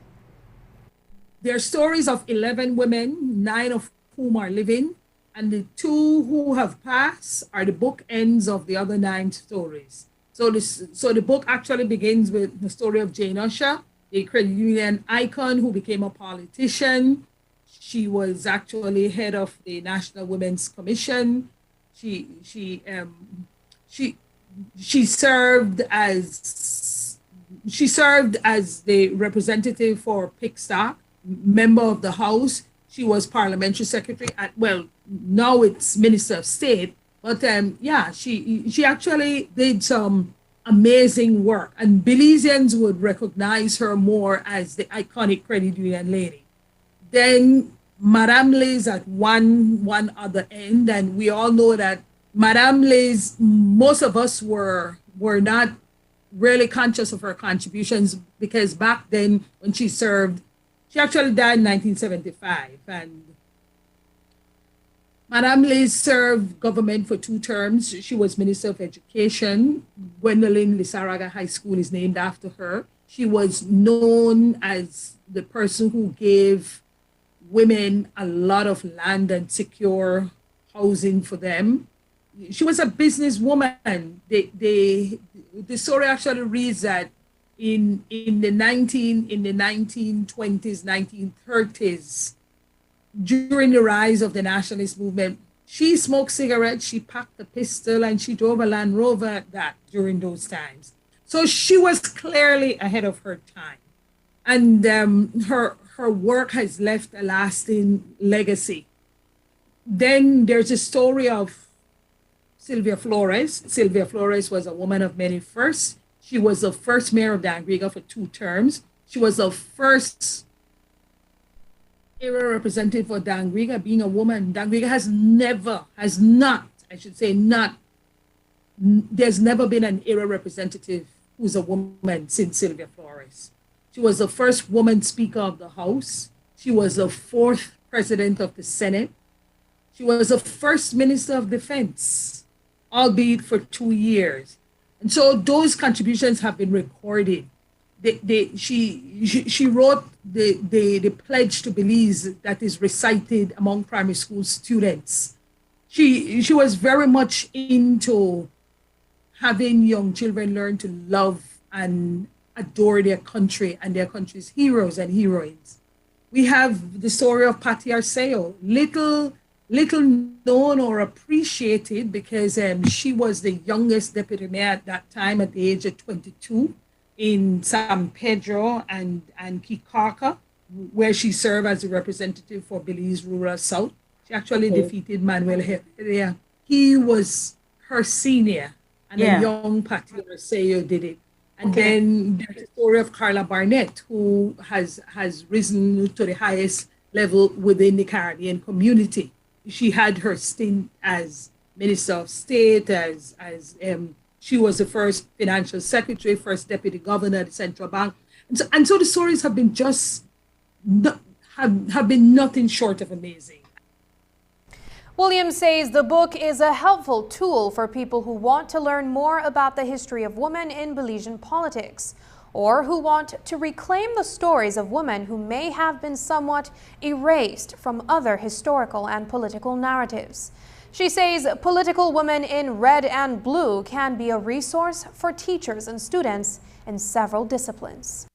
[SPEAKER 5] There are stories of 11 women, 9 of whom are living, and the 2 who have passed are the bookends of the other 9 stories. So the book actually begins with the story of Jane Usher, a credit union icon who became a politician. She was actually head of the National Women's Commission. She served as the representative for Pickstock, member of the House. She was parliamentary secretary at, well, now it's Minister of State, but yeah, she actually did some amazing work, and Belizeans would recognize her more as the iconic credit union lady. Then Madame Liz at one other end, and we all know that Madame Liz, most of us were not really conscious of her contributions, because back then when she served, she actually died in 1975, and Madame Liz served government for 2 terms. She was Minister of Education. Gwendolyn Lissaraga High School is named after her. She was known as the person who gave women a lot of land and secure housing for them. She was a businesswoman. The story actually reads that in the 1920s, 1930s, during the rise of the nationalist movement, she smoked cigarettes, she packed a pistol, and she drove a Land Rover during those times. So she was clearly ahead of her time. And her work has left a lasting legacy. Then there's a story of Sylvia Flores. Sylvia Flores was a woman of many firsts. She was the first mayor of Dangriga for 2 terms. She was the first area representative for Dangriga, being a woman. Dangriga there's never been an area representative who's a woman since Sylvia Flores. She was the first woman Speaker of the House. She was the 4th President of the Senate. She was the first Minister of Defense, albeit for 2 years. And so those contributions have been recorded. She wrote the pledge to Belize that is recited among primary school students. She was very much into having young children learn to love and adore their country and their country's heroes and heroines. We have the story of Patty Arceo, little little known or appreciated because she was the youngest deputy mayor at that time at the age of 22 in San Pedro and Kikaka, where she served as a representative for Belize Rural South. She actually defeated Manuel Heredia. He was her senior, and a young Patty Arceo did it. And then there's the story of Carla Barnett, who has risen to the highest level within the Caribbean community. She had her stint as Minister of State, as she was the first financial secretary, first deputy governor of the central bank. And so the stories have been have been nothing short of amazing.
[SPEAKER 1] Williams says the book is a helpful tool for people who want to learn more about the history of women in Belizean politics, or who want to reclaim the stories of women who may have been somewhat erased from other historical and political narratives. She says political women in red and blue can be a resource for teachers and students in several disciplines.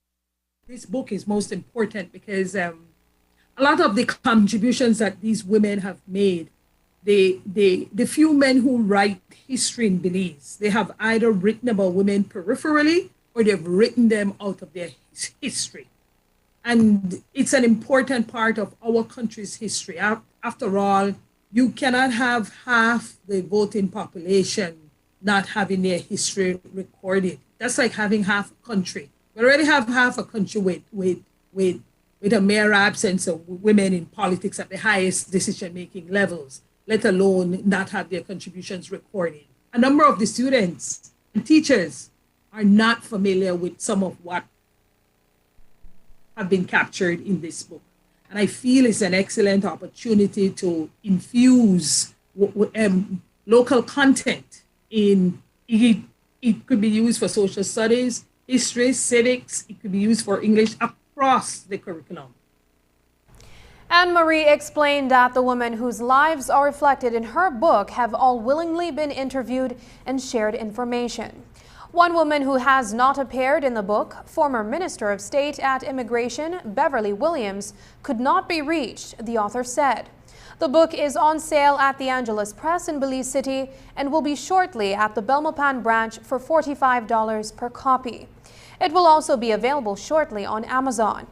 [SPEAKER 5] This book is most important because a lot of the contributions that these women have made, the few men who write history in Belize, they have either written about women peripherally or they've written them out of their history. And it's an important part of our country's history. After all, you cannot have half the voting population not having their history recorded. That's like having half a country. We already have half a country with a mere absence of women in politics at the highest decision-making levels, let alone not have their contributions recorded. A number of the students and teachers are not familiar with some of what have been captured in this book. And I feel it's an excellent opportunity to infuse local content in it. It could be used for social studies, history, civics. It could be used for English across the curriculum.
[SPEAKER 1] Anne-Marie explained that the women whose lives are reflected in her book have all willingly been interviewed and shared information. One woman who has not appeared in the book, former Minister of State at Immigration, Beverly Williams, could not be reached, the author said. The book is on sale at the Angelus Press in Belize City and will be shortly at the Belmopan branch for $45 per copy. It will also be available shortly on Amazon.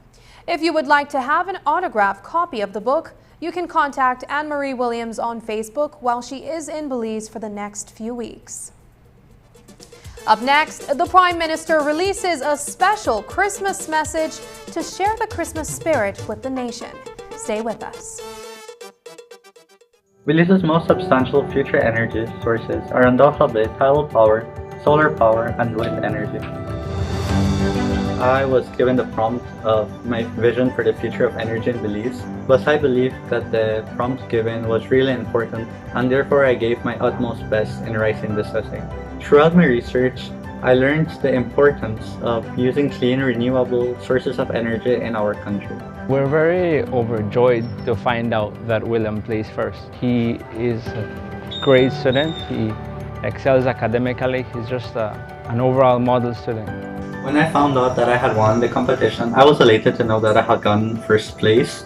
[SPEAKER 1] If you would like to have an autographed copy of the book, you can contact Anne-Marie Williams on Facebook while she is in Belize for the next few weeks. Up next, the Prime Minister releases a special Christmas message to share the Christmas spirit with the nation. Stay with us.
[SPEAKER 6] Belize's most substantial future energy sources are undoubtedly tidal power, solar power, and wind energy. I was given the prompt of my vision for the future of energy in Belize, but I believe that the prompt given was really important, and therefore I gave my utmost best in writing this essay. Throughout my research, I learned the importance of using clean, renewable sources of energy in our country.
[SPEAKER 7] We're very overjoyed to find out that William placed first. He is a great student. He excels academically. He's just an overall model student.
[SPEAKER 6] When I found out that I had won the competition, I was elated to know that I had gotten first place.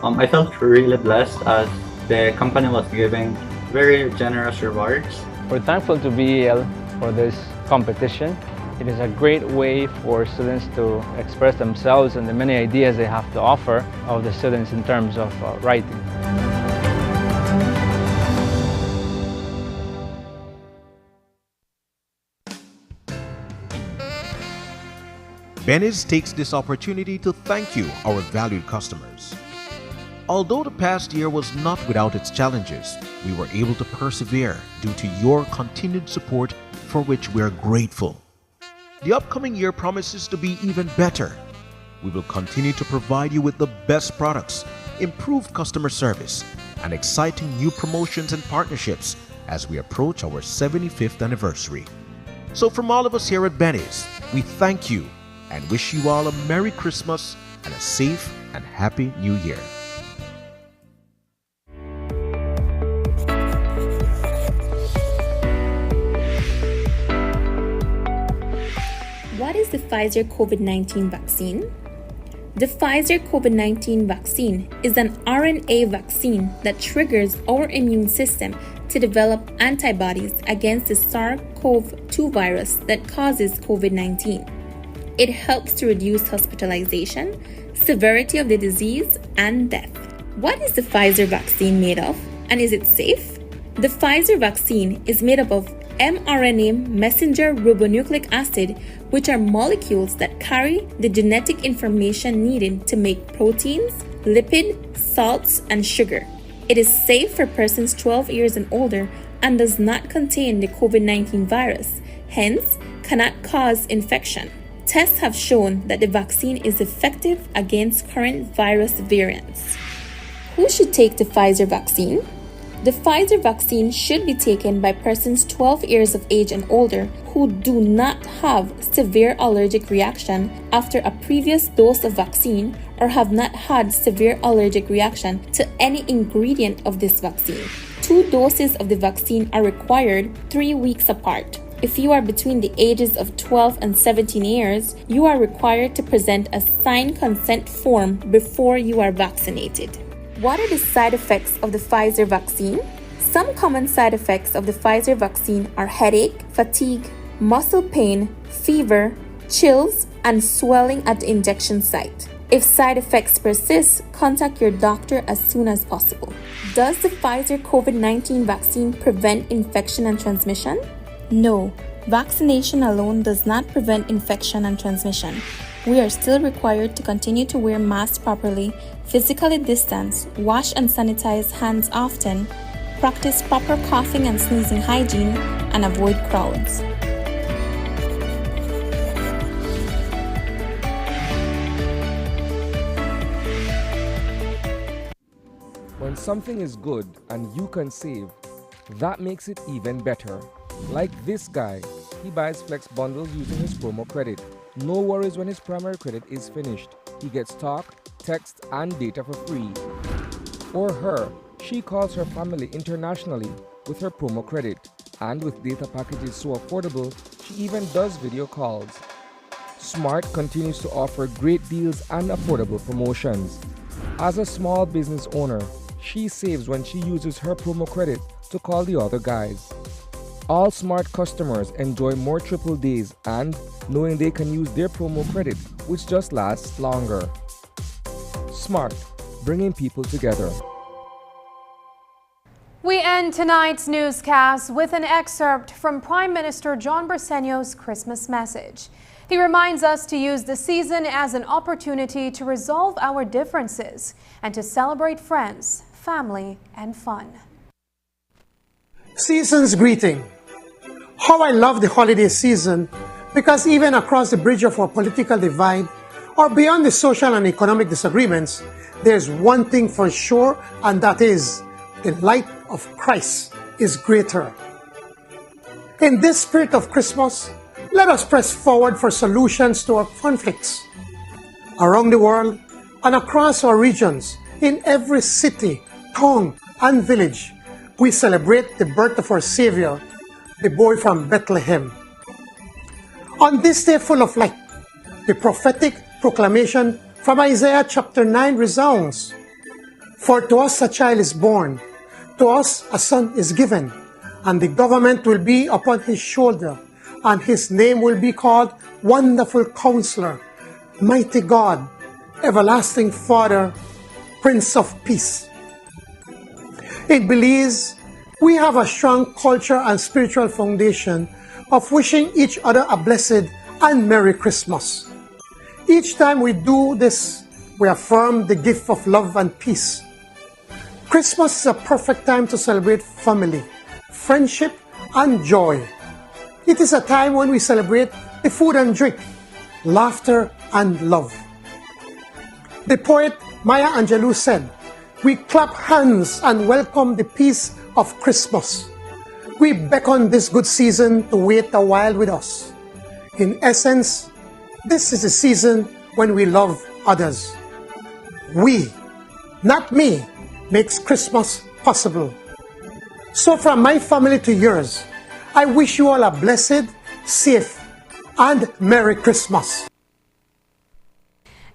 [SPEAKER 6] I felt really blessed as the company was giving very generous rewards.
[SPEAKER 7] We're thankful to BEL for this competition. It is a great way for students to express themselves and the many ideas they have to offer of the students in terms of writing.
[SPEAKER 8] Beniz takes this opportunity to thank you, our valued customers. Although the past year was not without its challenges, we were able to persevere due to your continued support, for which we are grateful. The upcoming year promises to be even better. We will continue to provide you with the best products, improved customer service, and exciting new promotions and partnerships as we approach our 75th anniversary. So from all of us here at Beniz, we thank you and wish you all a Merry Christmas and a safe and happy New Year.
[SPEAKER 9] What is the Pfizer COVID-19 vaccine? The Pfizer COVID-19 vaccine is an RNA vaccine that triggers our immune system to develop antibodies against the SARS-CoV-2 virus that causes COVID-19. It helps to reduce hospitalization, severity of the disease, and death. What is the Pfizer vaccine made of, and is it safe? The Pfizer vaccine is made up of mRNA messenger ribonucleic acid, which are molecules that carry the genetic information needed to make proteins, lipid, salts, and sugar. It is safe for persons 12 years and older and does not contain the COVID-19 virus, hence cannot cause infection. Tests have shown that the vaccine is effective against current virus variants. Who should take the Pfizer vaccine? The Pfizer vaccine should be taken by persons 12 years of age and older who do not have severe allergic reaction after a previous dose of vaccine or have not had severe allergic reaction to any ingredient of this vaccine. 2 doses of the vaccine are required 3 weeks apart. If you are between the ages of 12 and 17 years, you are required to present a signed consent form before you are vaccinated. What are the side effects of the Pfizer vaccine? Some common side effects of the Pfizer vaccine are headache, fatigue, muscle pain, fever, chills, and swelling at the injection site. If side effects persist, contact your doctor as soon as possible. Does the Pfizer COVID-19 vaccine prevent infection and transmission? No, vaccination alone does not prevent infection and transmission. We are still required to continue to wear masks properly, physically distance, wash and sanitize hands often, practice proper coughing and sneezing hygiene, and avoid crowds.
[SPEAKER 18] When something is good and you can save, that makes it even better. Like this guy, he buys Flex bundles using his promo credit. No worries when his primary credit is finished. He gets talk, text, and data for free. Or her, she calls her family internationally with her promo credit. And with data packages so affordable, she even does video calls. Smart continues to offer great deals and affordable promotions. As a small business owner, she saves when she uses her promo credit to call the other guys. All Smart customers enjoy more triple days and knowing they can use their promo credit, which just lasts longer. Smart, bringing people together.
[SPEAKER 1] We end tonight's newscast with an excerpt from Prime Minister John Briceño's Christmas message. He reminds us to use the season as an opportunity to resolve our differences and to celebrate friends, family, and fun.
[SPEAKER 12] Season's greeting. How I love the holiday season because even across the bridge of our political divide or beyond the social and economic disagreements, there's one thing for sure, and that is the light of Christ is greater. In this spirit of Christmas, let us press forward for solutions to our conflicts. Around the world and across our regions, in every city, town, and village, we celebrate the birth of our Savior, the boy from Bethlehem. On this day full of light, the prophetic proclamation from Isaiah chapter 9 resounds. For to us a child is born, to us a son is given, and the government will be upon his shoulder, and his name will be called Wonderful Counselor, Mighty God, Everlasting Father, Prince of Peace. In Belize, we have a strong culture and spiritual foundation of wishing each other a blessed and Merry Christmas. Each time we do this, we affirm the gift of love and peace. Christmas is a perfect time to celebrate family, friendship, and joy. It is a time when we celebrate the food and drink, laughter, and love. The poet Maya Angelou said, "We clap hands and welcome the peace of Christmas. We beckon this good season to wait a while with us." In essence, this is a season when we love others. We, not me, makes Christmas possible. So from my family to yours, I wish you all a blessed, safe, and Merry Christmas.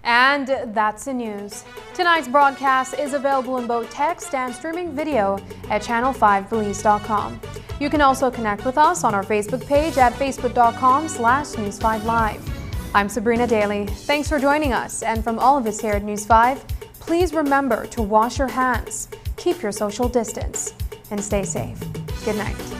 [SPEAKER 1] And that's the news. Tonight's broadcast is available in both text and streaming video at channel5belize.com. You can also connect with us on our Facebook page at facebook.com/News5Live. I'm Sabrina Daly. Thanks for joining us. And from all of us here at News 5, please remember to wash your hands, keep your social distance, and stay safe. Good night.